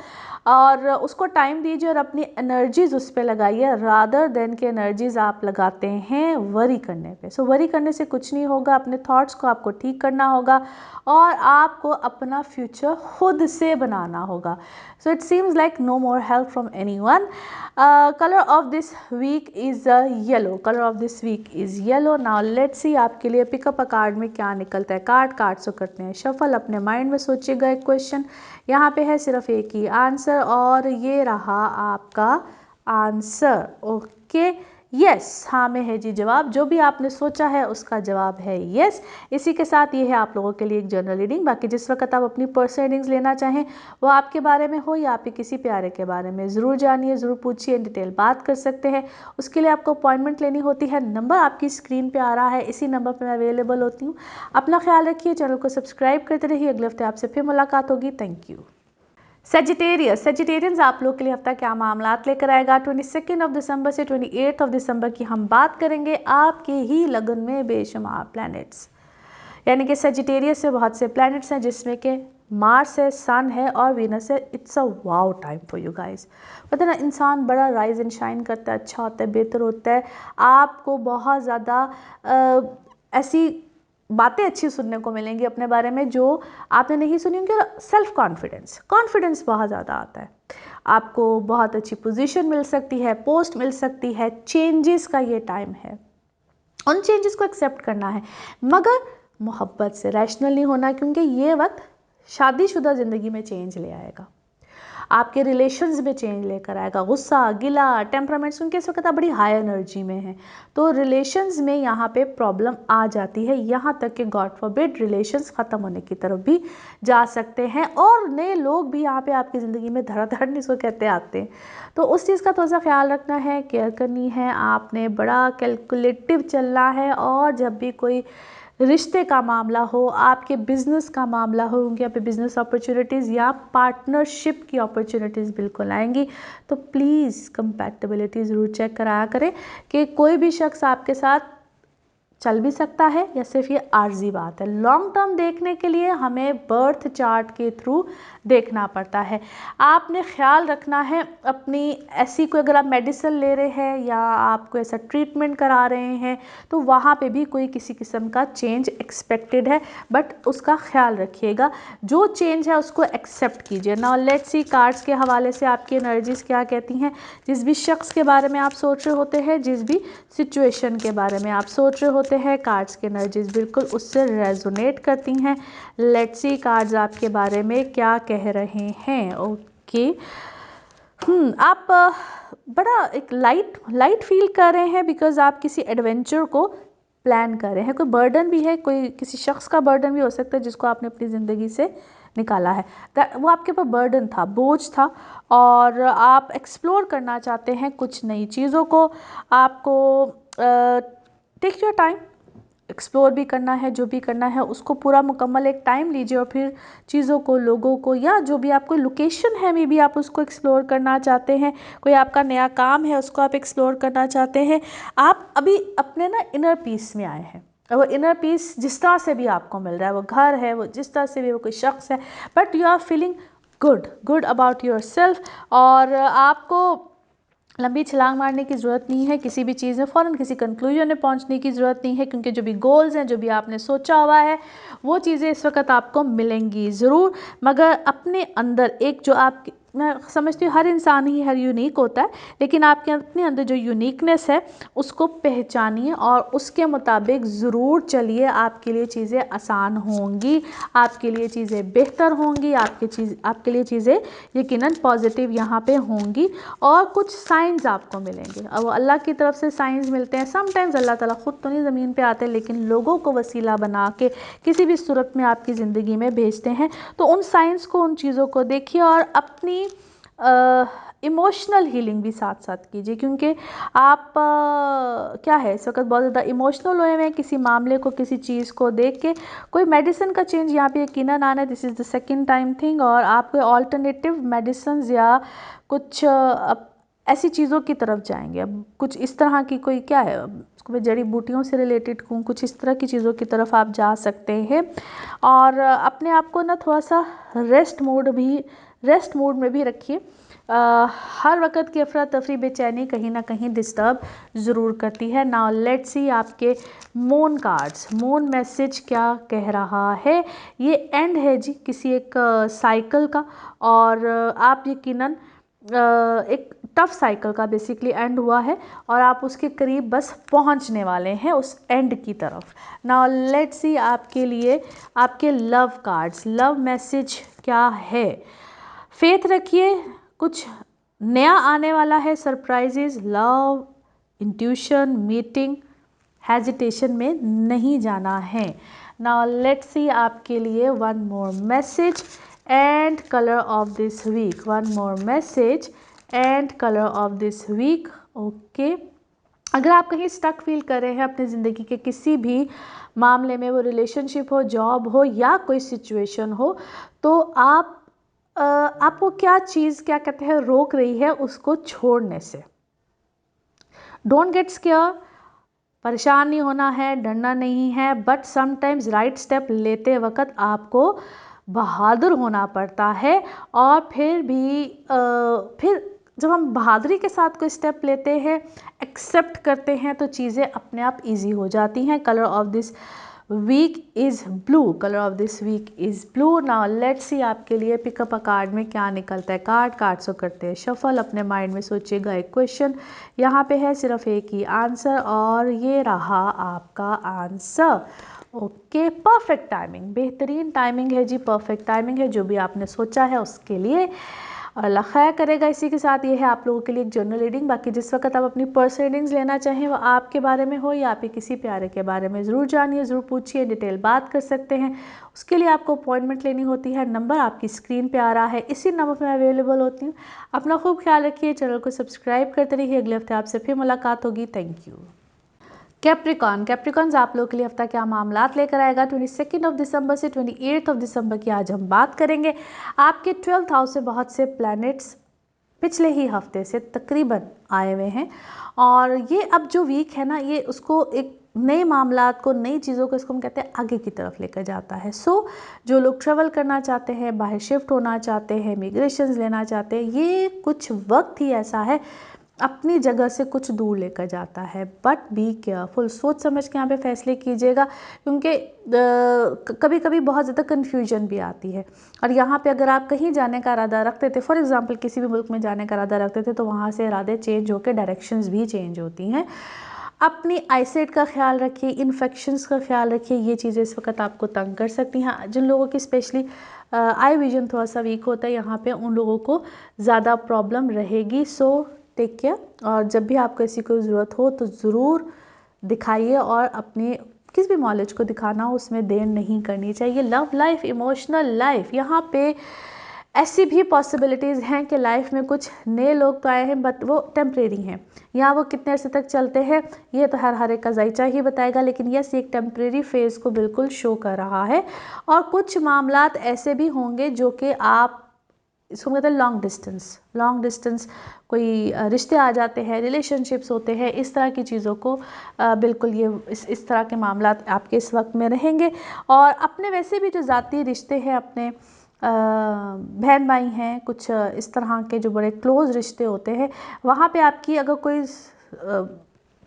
और उसको टाइम दीजिए और अपनी एनर्जीज उस पर लगाइए, रादर देन के एनर्जीज आप लगाते हैं वरी करने पे। सो वरी करने से कुछ नहीं होगा। अपने थॉट्स को आपको ठीक करना होगा और आपको अपना फ्यूचर खुद से बनाना होगा। So it seems like no more help from anyone. Colour of this week is yellow, colour of this week is yellow. Now let's see आपके लिए पिकअप अ कार्ड में क्या निकलता है। कार्ड्स को करते हैं शफल। अपने माइंड में सोचिएगा एक क्वेश्चन, यहाँ पे है सिर्फ एक ही आंसर, और ये रहा आपका आंसर। ओके, यस, हाँ में है जी जवाब। जो भी आपने सोचा है उसका जवाब है यस। इसी के साथ ये है आप लोगों के लिए एक जनरल रीडिंग। बाकी जिस वक्त आप अपनी पर्सनल रीडिंग्स लेना चाहें, वो आपके बारे में हो या आपके किसी प्यारे के बारे में, ज़रूर जानिए, ज़रूर पूछिए, डिटेल बात कर सकते हैं। उसके लिए आपको अपॉइंटमेंट लेनी होती है। नंबर आपकी स्क्रीन पर आ रहा है, इसी नंबर पर मैं अवेलेबल होती हूँ। अपना ख्याल रखिए, चैनल को सब्सक्राइब करते रहिए। अगले हफ्ते आपसे फिर मुलाकात होगी। Thank you. सेजिटेरियंस आप लोग के लिए हफ्ता क्या मामलात लेकर आएगा। 22 दिसंबर से 28 दिसंबर की हम बात करेंगे। आपके ही लगन में बेशुमार प्लैनेट्स, यानी कि सेजिटेरियस से बहुत से प्लैनेट्स हैं, जिसमें कि मार्स है, सन है और वीनस है। It's a wow time for you guys. पता ना, इंसान बड़ा राइज एंड शाइन करता है, अच्छा होता है, बेहतर होता है। आपको बहुत ज़्यादा ऐसी बातें अच्छी सुनने को मिलेंगी अपने बारे में जो आपने नहीं सुनी होंगी। सेल्फ कॉन्फिडेंस बहुत ज़्यादा आता है। आपको बहुत अच्छी पोजीशन मिल सकती है, पोस्ट मिल सकती है। चेंजेस का ये टाइम है, उन चेंजेस को एक्सेप्ट करना है, मगर मोहब्बत से, रैशनल नहीं होना, क्योंकि ये वक्त शादीशुदा ज़िंदगी में चेंज ले आएगा, आपके रिलेशंस में चेंज लेकर आएगा। गुस्सा, गिला, टेम्परामेंट्स, क्योंकि इस वक्त आप बड़ी हाई एनर्जी में हैं, तो रिलेशंस में यहाँ पे प्रॉब्लम आ जाती है। यहाँ तक कि गॉड फॉरबिड रिलेशंस ख़त्म होने की तरफ भी जा सकते हैं, और नए लोग भी यहाँ पे आपकी ज़िंदगी में धड़ाधड़ इसको कहते आते हैं। तो उस चीज़ का थोड़ा सा ख्याल रखना है, केयर करनी है। आपने बड़ा कैलकुलेटिव चलना है, और जब भी कोई रिश्ते का मामला हो, आपके बिजनेस का मामला हो, उनके यहाँ पे बिजनेस अपॉर्चुनिटीज़ या पार्टनरशिप की अपॉर्चुनिटीज़ बिल्कुल आएंगी, तो प्लीज़ कंपैटिबिलिटी ज़रूर चेक कराया करें कि कोई भी शख्स आपके साथ चल भी सकता है या सिर्फ ये आर्जी बात है। लॉन्ग टर्म देखने के लिए हमें बर्थ चार्ट के थ्रू देखना पड़ता है। आपने ख्याल रखना है अपनी, ऐसी कोई अगर आप मेडिसिन ले रहे हैं या आपको ऐसा ट्रीटमेंट करा रहे हैं, तो वहाँ पे भी कोई किसी किस्म का चेंज एक्सपेक्टेड है, बट उसका ख्याल रखिएगा। जो चेंज है उसको एक्सेप्ट कीजिए। नाउ लेट्स सी कार्ड्स के हवाले से आपकी एनर्जीज क्या कहती हैं। जिस भी शख्स के बारे में आप सोच रहे होते हैं, जिस भी सिचुएशन के बारे में आप सोच रहे होते हैं, कार्ड्स की एनर्जीज बिल्कुल उससे रेजोनेट करती हैं। लेट्स सी कार्ड्स आपके बारे में क्या कह रहे हैं। ओके, आप बड़ा एक लाइट फील कर रहे हैं, बिकॉज आप किसी एडवेंचर को प्लान कर रहे हैं। कोई बर्डन भी है, कोई किसी शख्स का बर्डन भी हो सकता है जिसको आपने अपनी ज़िंदगी से निकाला है, वो आपके ऊपर बर्डन था, बोझ था, और आप एक्सप्लोर करना चाहते हैं कुछ नई चीज़ों को। आपको टेक योर टाइम, एक्सप्लोर भी करना है, जो भी करना है उसको पूरा मुकम्मल एक टाइम लीजिए, और फिर चीज़ों को, लोगों को, या जो भी आपको लोकेशन है मे भी आप उसको एक्सप्लोर करना चाहते हैं, कोई आपका नया काम है उसको आप एक्सप्लोर करना चाहते हैं। आप अभी अपने ना इनर पीस में आए हैं, और वो इनर पीस जिस तरह से भी आपको मिल रहा है, वो घर है, वो जिस तरह से भी वो कोई शख्स है, but you are feeling good about yourself. और आपको लंबी छलांग मारने की ज़रूरत नहीं है, किसी भी चीज़ में फ़ौरन किसी कंक्लूजन में पहुंचने की ज़रूरत नहीं है, क्योंकि जो भी गोल्स हैं, जो भी आपने सोचा हुआ है, वो चीज़ें इस वक्त आपको मिलेंगी ज़रूर। मगर अपने अंदर एक जो आप, मैं समझती हूँ हर इंसान ही हर यूनिक होता है, लेकिन आपके अपने अंदर जो यूनिकनेस है उसको पहचानिए और उसके मुताबिक ज़रूर चलिए। आपके लिए चीज़ें आसान होंगी, आपके लिए चीज़ें बेहतर होंगी, आपके लिए चीज़ें यकीनन पॉजिटिव यहाँ पे होंगी, और कुछ साइंस आपको मिलेंगे। अब वो अल्लाह की तरफ से साइंस मिलते हैं। समटाइम्स अल्लाह ताला ख़ुद तो नहीं ज़मीन पे आते, लेकिन लोगों को वसीला बना के किसी भी सूरत में आपकी ज़िंदगी में भेजते हैं। तो उन साइंस को, उन चीज़ों को देखिए, और अपनी इमोशनल हीलिंग भी साथ साथ कीजिए, क्योंकि आप क्या है इस वक्त बहुत ज़्यादा इमोशनल हुए हैं किसी मामले को, किसी चीज़ को देख के। कोई मेडिसिन का चेंज यहाँ पे यकीनन आना है, this is the second time thing, और आप कोई ऑल्टरनेटिव मेडिसिन या कुछ ऐसी चीज़ों की तरफ जाएंगे। अब कुछ इस तरह की कोई क्या है, उसको मैं जड़ी बूटियों से रिलेटेड कहूँ, कुछ इस तरह की चीज़ों की तरफ आप जा सकते हैं। और अपने आप को ना थोड़ा सा रेस्ट मोड में भी रखिए। हर वक्त की अफरा तफरी, बेचैनी कहीं ना कहीं डिस्टर्ब ज़रूर करती है। नाउ लेट्स सी आपके मून कार्ड्स, मून मैसेज क्या कह रहा है। ये एंड है जी किसी एक साइकिल का, और आप यकीनन एक टफ साइकिल का बेसिकली एंड हुआ है, और आप उसके करीब बस पहुंचने वाले हैं उस एंड की तरफ। नाउ लेट्स सी आपके लिए आपके लव कार्ड्स, लव मैसेज क्या है। फेथ रखिए, कुछ नया आने वाला है, surprises, love, intuition, meeting, hesitation में नहीं जाना है। नाउ लेट्स सी आपके लिए one more message and colour of this week, one more message and colour of this week. Okay, अगर आप कहीं स्टक फील कर रहे हैं अपनी ज़िंदगी के किसी भी मामले में, वो रिलेशनशिप हो, जॉब हो, या कोई सिचुएशन हो, तो आपको क्या चीज़, क्या कहते हैं, रोक रही है उसको छोड़ने से। डोंट गेट स्केयर, परेशान नहीं होना है, डरना नहीं है, बट समटाइम्स राइट स्टेप लेते वक्त आपको बहादुर होना पड़ता है। और फिर जब हम बहादुरी के साथ कोई स्टेप लेते हैं, एक्सेप्ट करते हैं, तो चीज़ें अपने आप इजी हो जाती हैं। Colour of this week is blue, colour of this week is blue. Now let's see आपके लिए पिकअप अ कार्ड में क्या निकलता है। कार्ड्स को करते हैं शफल, अपने माइंड में सोचिएगा एक क्वेश्चन, यहाँ पे है सिर्फ एक ही आंसर, और ये रहा आपका आंसर। ओके, परफेक्ट टाइमिंग, बेहतरीन टाइमिंग है जी, परफेक्ट टाइमिंग है जो भी आपने सोचा है उसके लिए, और अल्लाह खैर करेगा। इसी के साथ ये है आप लोगों के लिए एक जर्नल रीडिंग। बाकी जिस वक्त आप अपनी पर्सनल रीडिंग्स लेना चाहें, वो आपके बारे में हो या आपके किसी प्यारे के बारे में, ज़रूर जानिए, ज़रूर पूछिए, डिटेल बात कर सकते हैं। उसके लिए आपको अपॉइंटमेंट लेनी होती है। नंबर आपकी स्क्रीन पे आ रहा है, इसी नंबर पर मैं अवेलेबल होती हूँ। अपना खूब ख्याल रखिए, चैनल को सब्सक्राइब करते रहिए। अगले हफ्ते आपसे फिर मुलाकात होगी। Thank you. कैप्रिकॉन्स आप लोगों के लिए हफ्ता क्या मामलात लेकर आएगा 22 ऑफ दिसंबर से 28 ऑफ दिसंबर की आज हम बात करेंगे। आपके 12th हाउस से बहुत से प्लैनेट्स पिछले ही हफ्ते से तकरीबन आए हुए हैं, और ये अब जो वीक है ना, ये उसको एक नए मामलात को, नई चीज़ों को, इसको हम कहते हैं आगे की तरफ लेकर जाता है। सो जो लोग ट्रैवल करना चाहते हैं, बाहर शिफ्ट होना चाहते हैं, मिग्रेशंस लेना चाहते हैं, ये कुछ वक्त ही ऐसा है अपनी जगह से कुछ दूर लेकर जाता है। बट बी केयरफुल, सोच समझ के यहाँ पे फैसले कीजिएगा, क्योंकि कभी कभी बहुत ज़्यादा कन्फ्यूजन भी आती है। और यहाँ पे अगर आप कहीं जाने का इरादा रखते थे, फॉर एग्जांपल किसी भी मुल्क में जाने का इरादा रखते थे, तो वहाँ से इरादे चेंज होकर डायरेक्शंस भी चेंज होती हैं। अपनी आईसाइट का ख्याल रखिए, इन्फेक्शंस का ख्याल रखिए, ये चीज़ें इस वक्त आपको तंग कर सकती हैं। जिन लोगों की स्पेशली आई विजन थोड़ा सा वीक होता है, यहाँ पे उन लोगों को ज़्यादा प्रॉब्लम रहेगी। सो टेक केयर, और जब भी आपको ऐसी कोई ज़रूरत हो तो ज़रूर दिखाइए और अपने किस भी नॉलेज को दिखाना हो उसमें देर नहीं करनी चाहिए। लव लाइफ, इमोशनल लाइफ, यहाँ पे ऐसी भी पॉसिबिलिटीज़ हैं कि लाइफ में कुछ नए लोग तो आए हैं बट वो टेम्परेरी हैं, या वो कितने अर्से तक चलते हैं ये तो हर एक का जायचा ही बताएगा, लेकिन यस एक टेम्परेरी फेज़ को बिल्कुल शो कर रहा है। और कुछ मामलात ऐसे भी होंगे जो कि आप इसको कहते हैं लॉन्ग डिस्टेंस कोई रिश्ते आ जाते हैं, रिलेशनशिप्स होते हैं, इस तरह की चीज़ों को बिल्कुल ये इस तरह के मामलात आपके इस वक्त में रहेंगे। और अपने वैसे भी जो ज़ाती रिश्ते हैं, अपने बहन भाई हैं, कुछ इस तरह के जो बड़े क्लोज़ रिश्ते होते हैं, वहाँ पे आपकी अगर कोई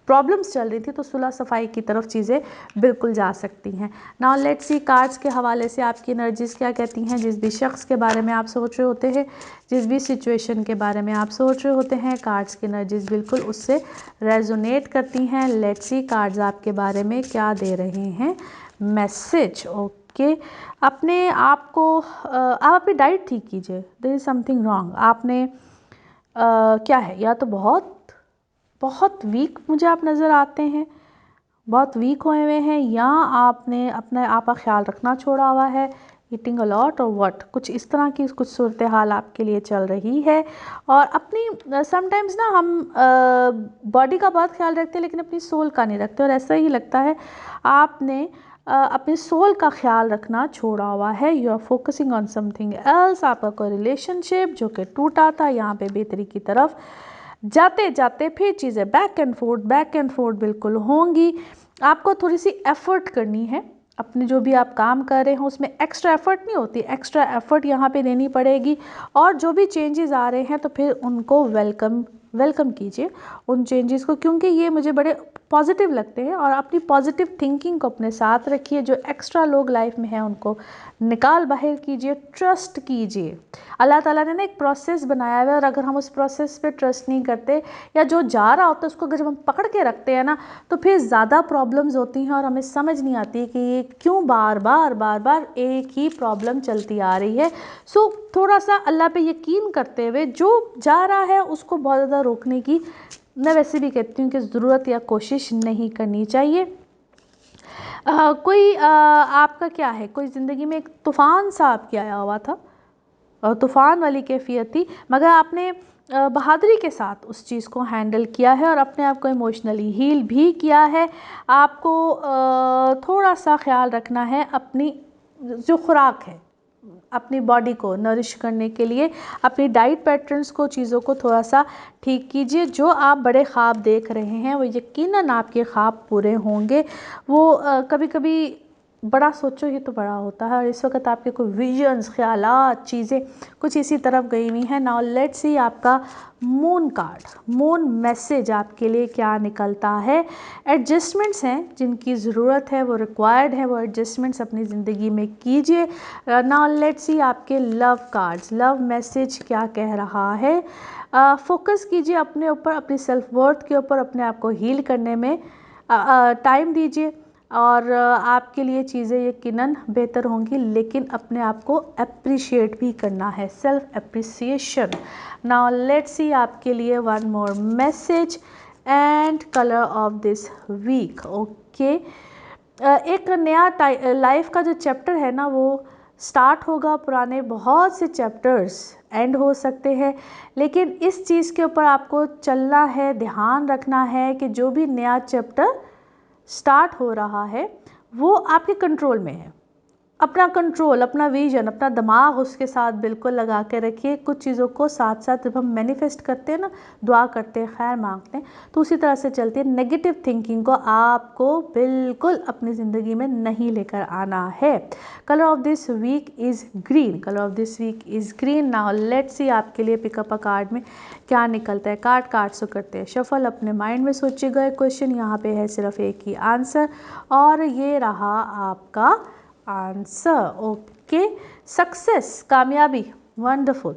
प्रॉब्लम्स चल रही थी तो सुलह सफाई की तरफ चीज़ें बिल्कुल जा सकती हैं। नाउ लेट्स सी कार्ड्स के हवाले से आपकी एनर्जीज़ क्या कहती हैं। जिस भी शख्स के बारे में आप सोच रहे होते हैं, जिस भी सिचुएशन के बारे में आप सोच रहे होते हैं, कार्ड्स की एनर्जीज़ बिल्कुल उससे रेजोनेट करती हैं। लेट्स सी कार्ड्स आपके बारे में क्या दे रहे हैं मैसेज। ओके, अपने आप को आप अपनी डाइट ठीक कीजिए। There is something wrong. आपने क्या है, या तो बहुत वीक मुझे आप नज़र आते हैं, बहुत वीक हुए हुए हैं, या आपने अपने आप का ख्याल रखना छोड़ा हुआ है, ईटिंग अ लॉट और व्हाट, कुछ इस तरह की कुछ सूरत हाल आपके लिए चल रही है। और अपनी समटाइम्स ना हम बॉडी का बहुत ख्याल रखते हैं लेकिन अपनी सोल का नहीं रखते, और ऐसा ही लगता है आपने अपनी सोल का ख्याल रखना छोड़ा हुआ है। You are focusing on something else. आपका कोई रिलेशनशिप जो कि टूटा था, यहाँ पे बेहतरी की तरफ जाते जाते फिर चीज़ें बैक एंड फोर्थ बिल्कुल होंगी। आपको थोड़ी सी एफ़र्ट करनी है, अपने जो भी आप काम कर रहे हो उसमें एक्स्ट्रा एफ़र्ट नहीं होती, एक्स्ट्रा एफ़र्ट यहाँ पे देनी पड़ेगी। और जो भी चेंजेस आ रहे हैं तो फिर उनको वेलकम कीजिए उन चेंजेस को, क्योंकि ये मुझे बड़े पॉजिटिव लगते हैं। और अपनी पॉजिटिव थिंकिंग को अपने साथ रखिए। जो एक्स्ट्रा लोग लाइफ में हैं उनको निकाल बाहर कीजिए, ट्रस्ट कीजिए। अल्लाह ताला ने ना एक प्रोसेस बनाया हुआ है, और अगर हम उस प्रोसेस पे ट्रस्ट नहीं करते, या जो जा रहा होता है उसको अगर जब हम पकड़ के रखते हैं ना, तो फिर ज़्यादा प्रॉब्लम्स होती हैं और हमें समझ नहीं आती कि ये क्यों बार बार एक ही प्रॉब्लम चलती आ रही है। सो थोड़ा सा अल्लाह पे यकीन करते हुए जो जा रहा है उसको बहुत ज़्यादा रोकने की मैं वैसे भी कहती हूँ कि ज़रूरत या कोशिश नहीं करनी चाहिए। कोई आपका क्या है, कोई ज़िंदगी में एक तूफ़ान सा आपके आया हुआ था और तूफ़ान वाली कैफियत थी, मगर आपने बहादुरी के साथ उस चीज़ को हैंडल किया है और अपने आप को इमोशनली हील भी किया है। आपको थोड़ा सा ख्याल रखना है अपनी जो खुराक है, अपनी बॉडी को नरिश करने के लिए अपनी डाइट पैटर्न्स को, चीज़ों को थोड़ा सा ठीक कीजिए। जो आप बड़े ख्वाब देख रहे हैं वो यकीनन आपके ख्वाब पूरे होंगे। वो कभी कभी बड़ा सोचो ही तो बड़ा होता है, और इस वक्त आपके कोई विजन्स, ख्यालात, चीज़ें कुछ इसी तरफ गई हुई हैं। नाउ लेट्स सी आपका मून कार्ड, मून मैसेज आपके लिए क्या निकलता है। एडजस्टमेंट्स हैं जिनकी ज़रूरत है, वो रिक्वायर्ड है, वो एडजस्टमेंट्स अपनी ज़िंदगी में कीजिए। नाउ लेट्स सी आपके लव कार्ड्स, लव मैसेज क्या कह रहा है। फोकस कीजिए अपने ऊपर, अपनी सेल्फ वर्थ के ऊपर, अपने आप को हील करने में टाइम दीजिए, और आपके लिए चीज़ें यकीनन बेहतर होंगी, लेकिन अपने आप को अप्रिशिएट भी करना है, self appreciation. Now let's see आपके लिए one more message and colour of this week. Okay, एक नया लाइफ का जो चैप्टर है ना वो स्टार्ट होगा। पुराने बहुत से चैप्टर्स एंड हो सकते हैं, लेकिन इस चीज़ के ऊपर आपको चलना है, ध्यान रखना है कि जो भी नया चैप्टर स्टार्ट हो रहा है वो आपके कंट्रोल में है। अपना कंट्रोल, अपना विजन, अपना दिमाग उसके साथ बिल्कुल लगा के रखिए। कुछ चीज़ों को साथ साथ जब हम मैनिफेस्ट करते हैं ना, दुआ करते हैं, खैर मांगते हैं, तो उसी तरह से चलती है। नेगेटिव थिंकिंग को आपको बिल्कुल अपनी ज़िंदगी में नहीं लेकर आना है। Colour of this week is green, colour of this week is green. Now let's see आपके लिए पिकअप अ कार्ड में क्या निकलता है। कार्ड्स को करते हैं शफल, अपने माइंड में सोचिएगा क्वेश्चन, यहाँ पे है सिर्फ एक ही आंसर, और ये रहा आपका आंसर। ओके, सक्सेस, कामयाबी, वंडरफुल।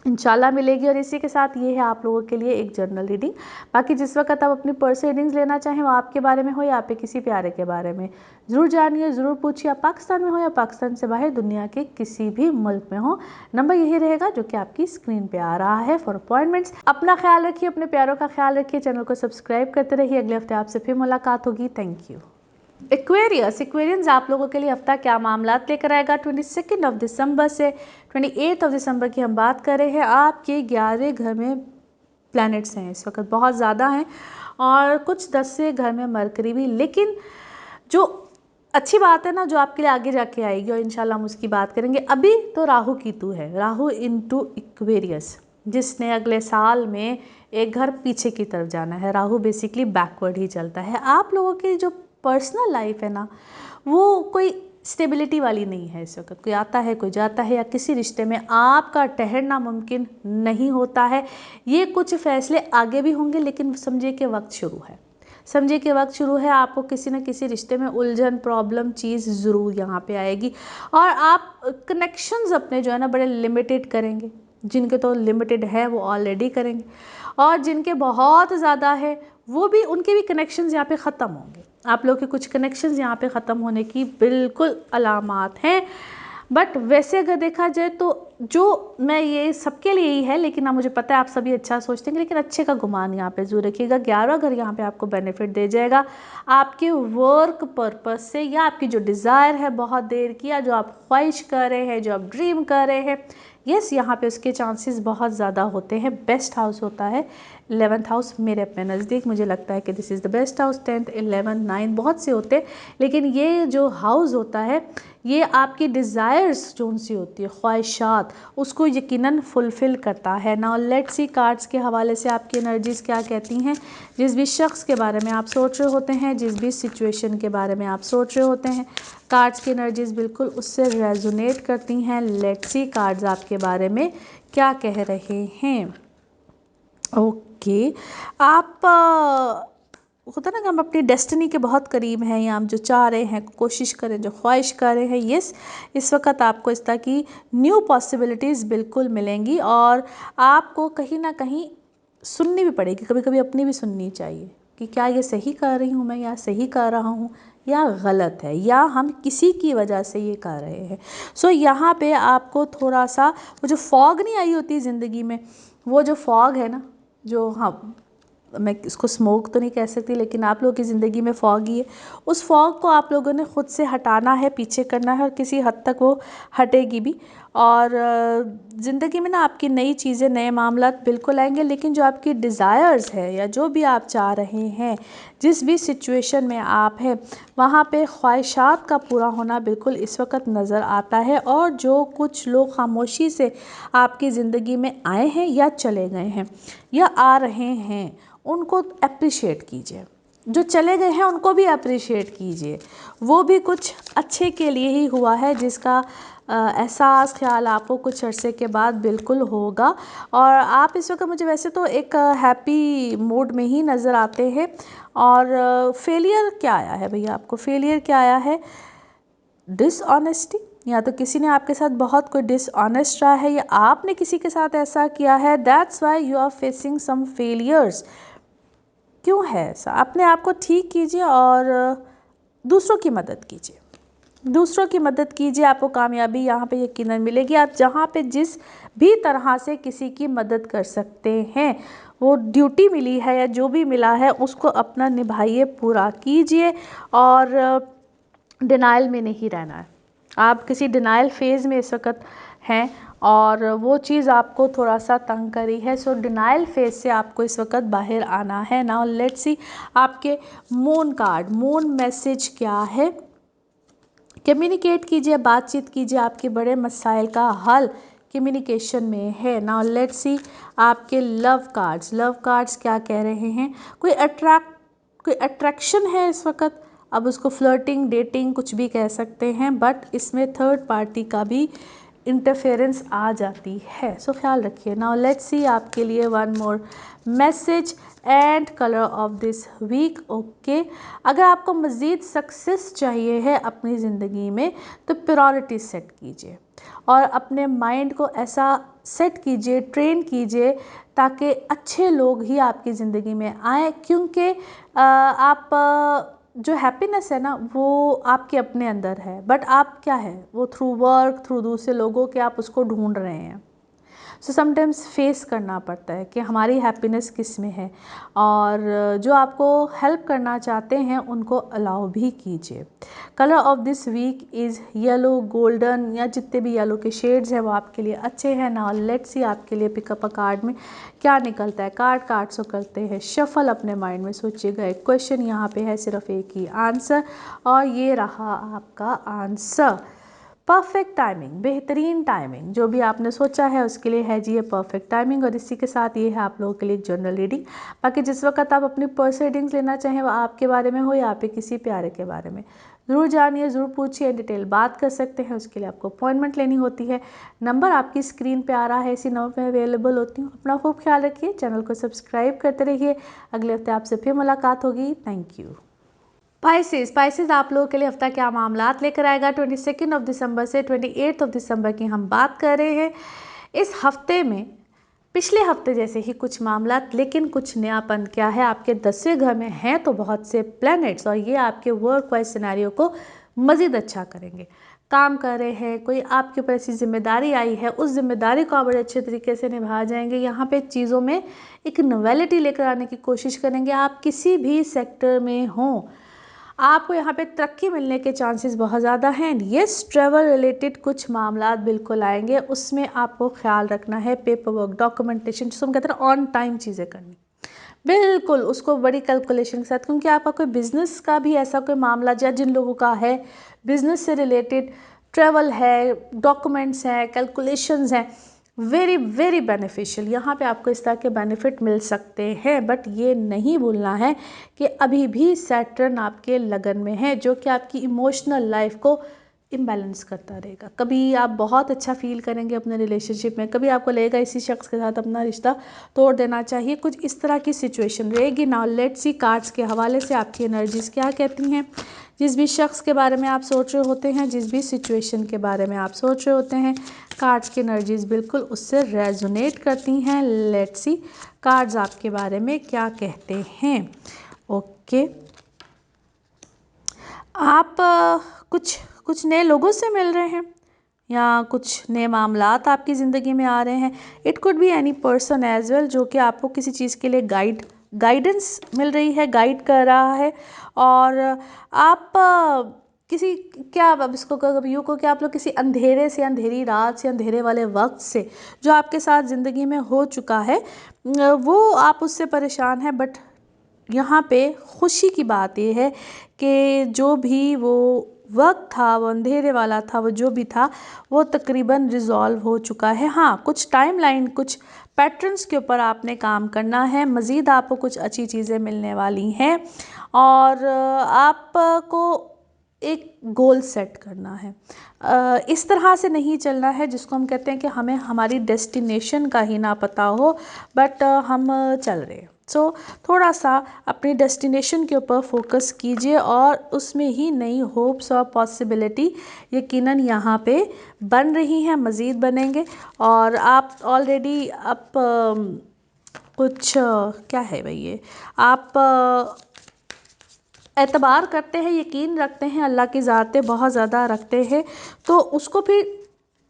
इंशाल्लाह मिलेगी। और इसी के साथ ये है आप लोगों के लिए एक जर्नल रीडिंग। बाकी जिस वक्त आप अपनी पर्सनल रीडिंग्स लेना चाहें, वो आपके बारे में हो या आपके किसी प्यारे के बारे में, ज़रूर जानिए, ज़रूर पूछिए। आप पाकिस्तान में हो या पाकिस्तान से बाहर, दुनिया के किसी भी मुल्क में हो, नंबर यही रहेगा जो कि आपकी स्क्रीन पे आ रहा है फॉर अपॉइंटमेंट्स। अपना ख्याल रखिए, अपने प्यारों का ख्याल रखिए, चैनल को सब्सक्राइब करते रहिए। अगले हफ्ते आपसे फिर मुलाकात होगी। Thank you. एक्वेरियंस आप लोगों के लिए हफ्ता क्या मामलात लेकर आएगा 22 दिसंबर से 28 दिसंबर की हम बात कर रहे हैं। आपके 11 घर में प्लैनेट्स हैं, इस वक्त बहुत ज़्यादा हैं, और कुछ 10 से घर में मरकरी भी। लेकिन जो अच्छी बात है ना, जो आपके लिए आगे जाके आएगी, और इंशाल्लाह हम उसकी बात करेंगे। अभी तो राहु केतु है, राहु इनटू एक्वेरियस, जिसने अगले साल में एक घर पीछे की तरफ जाना है। राहु बेसिकली बैकवर्ड ही चलता है। आप लोगों की जो पर्सनल लाइफ है ना, वो कोई स्टेबिलिटी वाली नहीं है इस वक्त। कोई आता है, कोई जाता है, या किसी रिश्ते में आपका ठहरना मुमकिन नहीं होता है। ये कुछ फैसले आगे भी होंगे, लेकिन समझिए कि वक्त शुरू है, समझिए कि वक्त शुरू है। आपको किसी न किसी रिश्ते में उलझन, प्रॉब्लम चीज़ ज़रूर यहाँ पे आएगी, और आप कनेक्शंस अपने जो है ना बड़े लिमिटेड करेंगे। जिनके तो लिमिटेड है वो ऑलरेडी करेंगे, और जिनके बहुत ज़्यादा है वो भी, उनके भी कनेक्शंस यहाँ पे ख़त्म होंगे। आप लोग के कुछ कनेक्शंस यहाँ पे ख़त्म होने की बिल्कुल अलामात हैं। बट वैसे अगर देखा जाए तो जो मैं, ये सबके लिए ही है, लेकिन हाँ मुझे पता है आप सभी अच्छा सोचते हैं, लेकिन अच्छे का गुमान यहाँ पे जरूर रखिएगा। 11 घर यहाँ पे आपको बेनिफिट दे जाएगा आपके वर्क पर्पस से, या आपकी जो डिज़ायर है बहुत देर की, या जो आप ख्वाहिश कर रहे हैं, जो आप ड्रीम कर रहे हैं, यस यहाँ पे उसके चांसेस बहुत ज़्यादा होते हैं। बेस्ट हाउस होता है 11th हाउस मेरे अपने नज़दीक, मुझे लगता है कि this is the best house. 10th 11 9 बहुत से होते हैं, लेकिन ये जो हाउस होता है ये आपकी डिज़ायर्स जो उनसी होती है, ख्वाहिशात, उसको यकीनन फुलफ़िल करता है। नाउ लेट्स सी कार्ड्स के हवाले से आपकी एनर्जीज़ क्या कहती हैं। जिस भी शख्स के बारे में आप सोच रहे होते हैं, जिस भी सिचुएशन के बारे में आप सोच रहे होते हैं, कार्ड्स की एनर्जीज़ बिल्कुल उससे रेजोनेट करती हैं। लेट्स सी कार्ड्स आपके बारे में क्या कह रहे हैं। ओके, आप होता ना कि हम अपनी डेस्टिनी के बहुत करीब हैं, या हम जो चाह रहे हैं, कोशिश करें, जो ख्वाहिश कर रहे हैं, यस इस वक्त आपको इस तरह की न्यू पॉसिबिलिटीज़ बिल्कुल मिलेंगी। और आपको कहीं ना कहीं सुननी भी पड़ेगी, कभी कभी अपनी भी सुननी चाहिए कि क्या ये सही कर रही हूँ मैं, या सही कर रहा हूँ, या गलत है, या हम किसी की वजह से ये कर रहे हैं। सो यहाँ पे आपको थोड़ा सा वो जो फॉग नहीं आई होती ज़िंदगी में, वो जो फॉग है ना, जो हम, मैं इसको स्मोक तो नहीं कह सकती, लेकिन आप लोगों की ज़िंदगी में फॉग ही है, उस फॉग को आप लोगों ने ख़ुद से हटाना है, पीछे करना है, और किसी हद तक वो हटेगी भी। और ज़िंदगी में ना आपकी नई चीज़ें, नए मामलात बिल्कुल आएंगे, लेकिन जो आपकी डिज़ायर्स है, या जो भी आप चाह रहे हैं, जिस भी सिचुएशन में आप हैं, वहाँ पे ख्वाहिशात का पूरा होना बिल्कुल इस वक्त नज़र आता है। और जो कुछ लोग खामोशी से आपकी ज़िंदगी में आए हैं, या चले गए हैं, या आ रहे हैं, उनको अप्रिशिएट कीजिए। जो चले गए हैं उनको भी अप्रिशिएट कीजिए, वो भी कुछ अच्छे के लिए ही हुआ है, जिसका एहसास, ख्याल आपको कुछ अरसे के बाद बिल्कुल होगा। और आप इस वक्त मुझे वैसे तो एक हैप्पी मूड में ही नज़र आते हैं। और फेलियर क्या आया है भैया, आपको फेलियर क्या आया है, डिसऑनेस्टी, या तो किसी ने आपके साथ बहुत कोई डिसऑनेस्ट रहा है, या आपने किसी के साथ ऐसा किया है, that's why you are facing some failures. क्यों है ऐसा, अपने आप को ठीक कीजिए और दूसरों की मदद कीजिए, दूसरों की मदद कीजिए, आपको कामयाबी यहाँ पे यकीनन मिलेगी। आप जहाँ पे जिस भी तरह से किसी की मदद कर सकते हैं, वो ड्यूटी मिली है या जो भी मिला है, उसको अपना निभाइए, पूरा कीजिए, और डिनाइल में नहीं रहना है। आप किसी डिनाइल फेज़ में इस वक्त हैं, और वो चीज़ आपको थोड़ा सा तंग करी है। सो डिनाइल फेज से आपको इस वक्त बाहर आना है। नाउ लेट्स सी आपके मून कार्ड, मून मैसेज क्या है। कम्युनिकेट कीजिए, बातचीत कीजिए, आपके बड़े मसाइल का हल कम्युनिकेशन में है। नाउ लेट्स सी आपके लव कार्ड्स, लव कार्ड्स क्या कह रहे हैं। कोई अट्रैक्शन है इस वक्त, अब उसको फ्लर्टिंग, डेटिंग कुछ भी कह सकते हैं, बट इसमें थर्ड पार्टी का भी इंटरफेरेंस आ जाती है, सो ख्याल रखिए। नाउ लेट्स सी आपके लिए one more message and colour of this week. Okay, अगर आपको मज़ीद सक्सेस चाहिए है अपनी ज़िंदगी में, तो प्रायोरिटी सेट कीजिए, और अपने माइंड को ऐसा सेट कीजिए, ट्रेन कीजिए, ताकि अच्छे लोग ही आपकी ज़िंदगी में आए। क्योंकि आप जो हैप्पीनेस है ना वो आपके अपने अंदर है, बट आप क्या है वो थ्रू वर्क, थ्रू दूसरे लोगों के आप उसको ढूंढ रहे हैं। सो समटाइम्स फेस करना पड़ता है कि हमारी हैप्पीनेस किस में है, और जो आपको हेल्प करना चाहते हैं उनको अलाउ भी कीजिए। Colour of this week is yellow, golden, या जितने भी येलो के शेड्स हैं वो आपके लिए अच्छे हैं। नाउ लेट्स सी आपके लिए पिकअप अ कार्ड में क्या निकलता है। कार्ड सो करते हैं शफल, अपने माइंड में सोचिएगा। एक क्वेश्चन यहाँ पे है, सिर्फ एक ही आंसर, और ये रहा आपका आंसर। परफेक्ट टाइमिंग, बेहतरीन टाइमिंग, जो भी आपने सोचा है उसके लिए है जी ये परफेक्ट टाइमिंग। और इसी के साथ ये है आप लोगों के लिए एक जर्नल रीडिंग। बाकी जिस वक्त आप अपनी पर्सनल रीडिंग्स लेना चाहें वो आपके बारे में हो या आपके किसी प्यारे के बारे में, ज़रूर जानिए, ज़रूर पूछिए, डिटेल बात कर सकते हैं। उसके लिए आपको अपॉइंटमेंट लेनी होती है। नंबर आपकी स्क्रीन पे आ रहा है, इसी नंबर पे अवेलेबल होती हूँ। अपना खूब ख्याल रखिए, चैनल को सब्सक्राइब करते रहिए। अगले हफ्ते आपसे फिर मुलाकात होगी। Thank you. स्पाइसेस आप लोगों के लिए हफ्ता क्या मामलात लेकर आएगा। 22 ऑफ दिसंबर से 28 ऑफ दिसंबर की हम बात कर रहे हैं। इस हफ्ते में पिछले हफ्ते जैसे ही कुछ मामलात, लेकिन कुछ नयापन क्या है, आपके 10वें घर में हैं तो बहुत से प्लैनेट्स, और ये आपके वर्क वाइज सिनेरियो को मज़ीद अच्छा करेंगे। काम कर रहे हैं, कोई आपके ऊपर ऐसी जिम्मेदारी आई है, उस जिम्मेदारी को आप बड़े अच्छे तरीके से निभा जाएंगे। यहाँ पे चीज़ों में एक नॉवेलिटी लेकर आने की कोशिश करेंगे। आप किसी भी सेक्टर में हों, आपको यहाँ पे तरक्की मिलने के चांसेस बहुत ज़्यादा हैं। येस, ट्रैवल रिलेटेड कुछ मामलात बिल्कुल आएंगे, उसमें आपको ख्याल रखना है। पेपर वर्क, डॉक्यूमेंटेशन, जिसको हम कहते हैं ऑन टाइम चीज़ें करनी, बिल्कुल उसको बड़ी कैलकुलेशन के साथ। क्योंकि आपका कोई बिजनेस का भी ऐसा कोई मामला, या जिन लोगों का है बिजनेस से रिलेटेड, ट्रैवल है, डॉक्यूमेंट्स हैं, कैलकुलेशंस हैं, वेरी वेरी बेनिफिशियल। यहाँ पे आपको इस तरह के बेनिफिट मिल सकते हैं। बट ये नहीं भूलना है कि अभी भी सैटर्न आपके लगन में है, जो कि आपकी इमोशनल लाइफ को इम्बैलेंस करता रहेगा। कभी आप बहुत अच्छा फील करेंगे अपने रिलेशनशिप में, कभी आपको लगेगा इसी शख्स के साथ अपना रिश्ता तोड़ देना चाहिए। कुछ इस तरह की सिचुएशन रहेगी। नाउ लेट्स सी कार्ड्स के हवाले से आपकी एनर्जीज क्या कहती हैं। जिस भी शख्स के बारे में आप सोच रहे होते हैं, जिस भी सिचुएशन के बारे में आप सोच रहे होते हैं, कार्ड्स की एनर्जीज बिल्कुल उससे रेजोनेट करती हैं। लेट्स सी कार्ड्स आपके बारे में क्या कहते हैं। ओके, आप कुछ नए लोगों से मिल रहे हैं, या कुछ नए मामलात आपकी ज़िंदगी में आ रहे हैं। It could be any person as well, जो कि आपको किसी चीज़ के लिए गाइडेंस मिल रही है, गाइड कर रहा है। और आप किसी, क्या अब इसको कभी यूँ को, कि आप लोग किसी अंधेरे से, अंधेरी रात से, अंधेरे वाले वक्त से जो आपके साथ ज़िंदगी में हो चुका है, वो आप उससे परेशान हैं। बट यहाँ पे खुशी की बात ये है कि जो भी वो वक्त था, वो अंधेरे वाला था, वो जो भी था वो तकरीबन रिज़ॉल्व हो चुका है। हाँ, कुछ टाइमलाइन, कुछ पैटर्न्स के ऊपर आपने काम करना है। मज़ीद आपको कुछ अच्छी चीज़ें मिलने वाली हैं, और आपको एक गोल सेट करना है। इस तरह से नहीं चलना है जिसको हम कहते हैं कि हमें हमारी डेस्टिनेशन का ही ना पता हो, बट हम चल रहे हैं। सो थोड़ा सा अपनी डेस्टिनेशन के ऊपर फोकस कीजिए, और उसमें ही नई होप्स और पॉसिबिलिटी यकीनन यहाँ पे बन रही हैं, मज़ीद बनेंगे। और आप ऑलरेडी आप कुछ क्या है भाई, ये आप एतबार करते हैं, यकीन रखते हैं, अल्लाह की ज़ात पे बहुत ज़्यादा रखते हैं, तो उसको फिर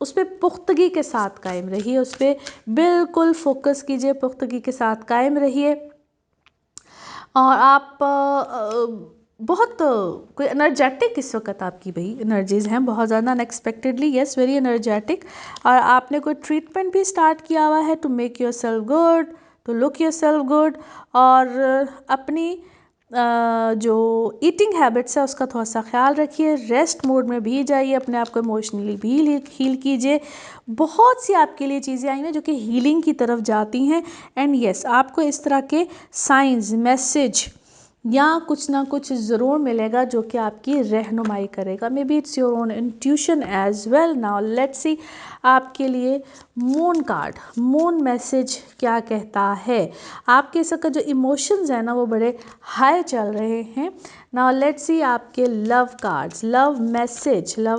उस पर पुख्तगी के साथ कायम रहिए, उस पर बिल्कुल फोकस कीजिए, पुख्तगी के साथ कायम रहिए। और आप बहुत कोई एनर्जेटिक इस वक्त आपकी भाई एनर्जीज़ हैं, बहुत ज़्यादा अनएक्सपेक्टेडली, येस, वेरी एनर्जेटिक। और आपने कोई ट्रीटमेंट भी स्टार्ट किया हुआ है to make yourself good, to look yourself good. और अपनी जो ईटिंग हैबिट्स है उसका थोड़ा सा ख्याल रखिए। रेस्ट मोड में भी जाइए, अपने आप को इमोशनली भी हील कीजिए। बहुत सी आपके लिए चीज़ें आई हैं जो कि हीलिंग की तरफ जाती हैं। एंड येस, आपको इस तरह के साइंस, मैसेज या कुछ ना कुछ ज़रूर मिलेगा जो कि आपकी रहनुमाई करेगा। Maybe it's your own intuition as well. Now let's see आपके लिए मून कार्ड, मून मैसेज क्या कहता है। आपके इस वक्त जो इमोशंस है ना वो बड़े हाई चल रहे हैं। नाउ लेट्स सी आपके लव कार्ड्स, लव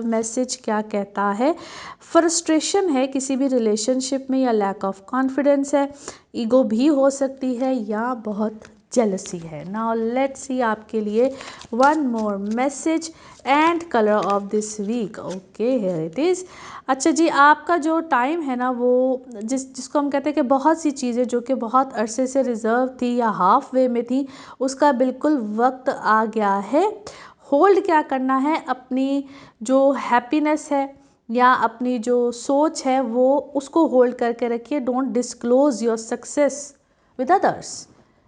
मैसेज क्या कहता है। फ्रस्ट्रेशन है किसी भी रिलेशनशिप में, या लैक ऑफ कॉन्फिडेंस है, ईगो भी हो सकती है, या बहुत जेलसी है। नाउ लेट्स सी आपके लिए one more message and colour of this week. Okay, here it is. अच्छा जी, आपका जो टाइम है ना वो जिसको हम कहते हैं कि बहुत सी चीज़ें जो कि बहुत अरसे से रिज़र्व थी या हाफ वे में थी, उसका बिल्कुल वक्त आ गया है। होल्ड क्या करना है, अपनी जो हैप्पीनेस है या अपनी जो सोच है वो उसको होल्ड करके रखिए। Don't disclose your success with others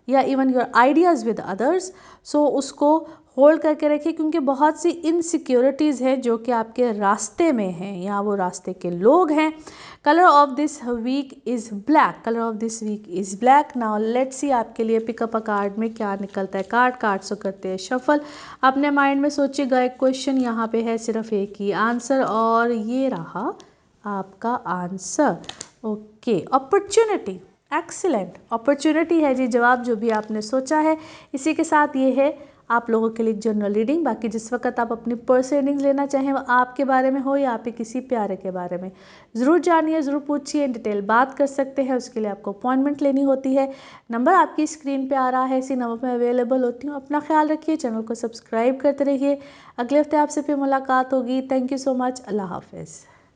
या even your ideas with others. So उसको होल्ड करके रखिए, क्योंकि बहुत सी इनसिक्योरिटीज़ हैं जो कि आपके रास्ते में हैं या वो रास्ते के लोग हैं। Colour of this week is black. Now let's see आपके लिए पिकअप अ कार्ड में क्या निकलता है। कार्ड्स को करते हैं शफल। अपने माइंड में सोचिएगा एक क्वेश्चन, यहाँ पे है सिर्फ एक ही आंसर और ये रहा आपका answer. Okay, opportunity, excellent, opportunity है जी जवाब जो भी आपने सोचा है। इसी के साथ ये है आप लोगों के लिए जनरल रीडिंग। बाकी जिस वक्त आप अपनी पर्सनल रीडिंग लेना चाहें, वो आपके बारे में हो या आपके किसी प्यारे के बारे में, ज़रूर जानिए, ज़रूर पूछिए, इन डिटेल बात कर सकते हैं। उसके लिए आपको अपॉइंटमेंट लेनी होती है। नंबर आपकी स्क्रीन पे आ रहा है, इसी नंबर पर अवेलेबल होती हूँ। अपना ख्याल रखिए, चैनल को सब्सक्राइब करते रहिए। अगले हफ्ते आपसे फिर मुलाकात होगी। Thank you so much. अल्लाह हाफिज़।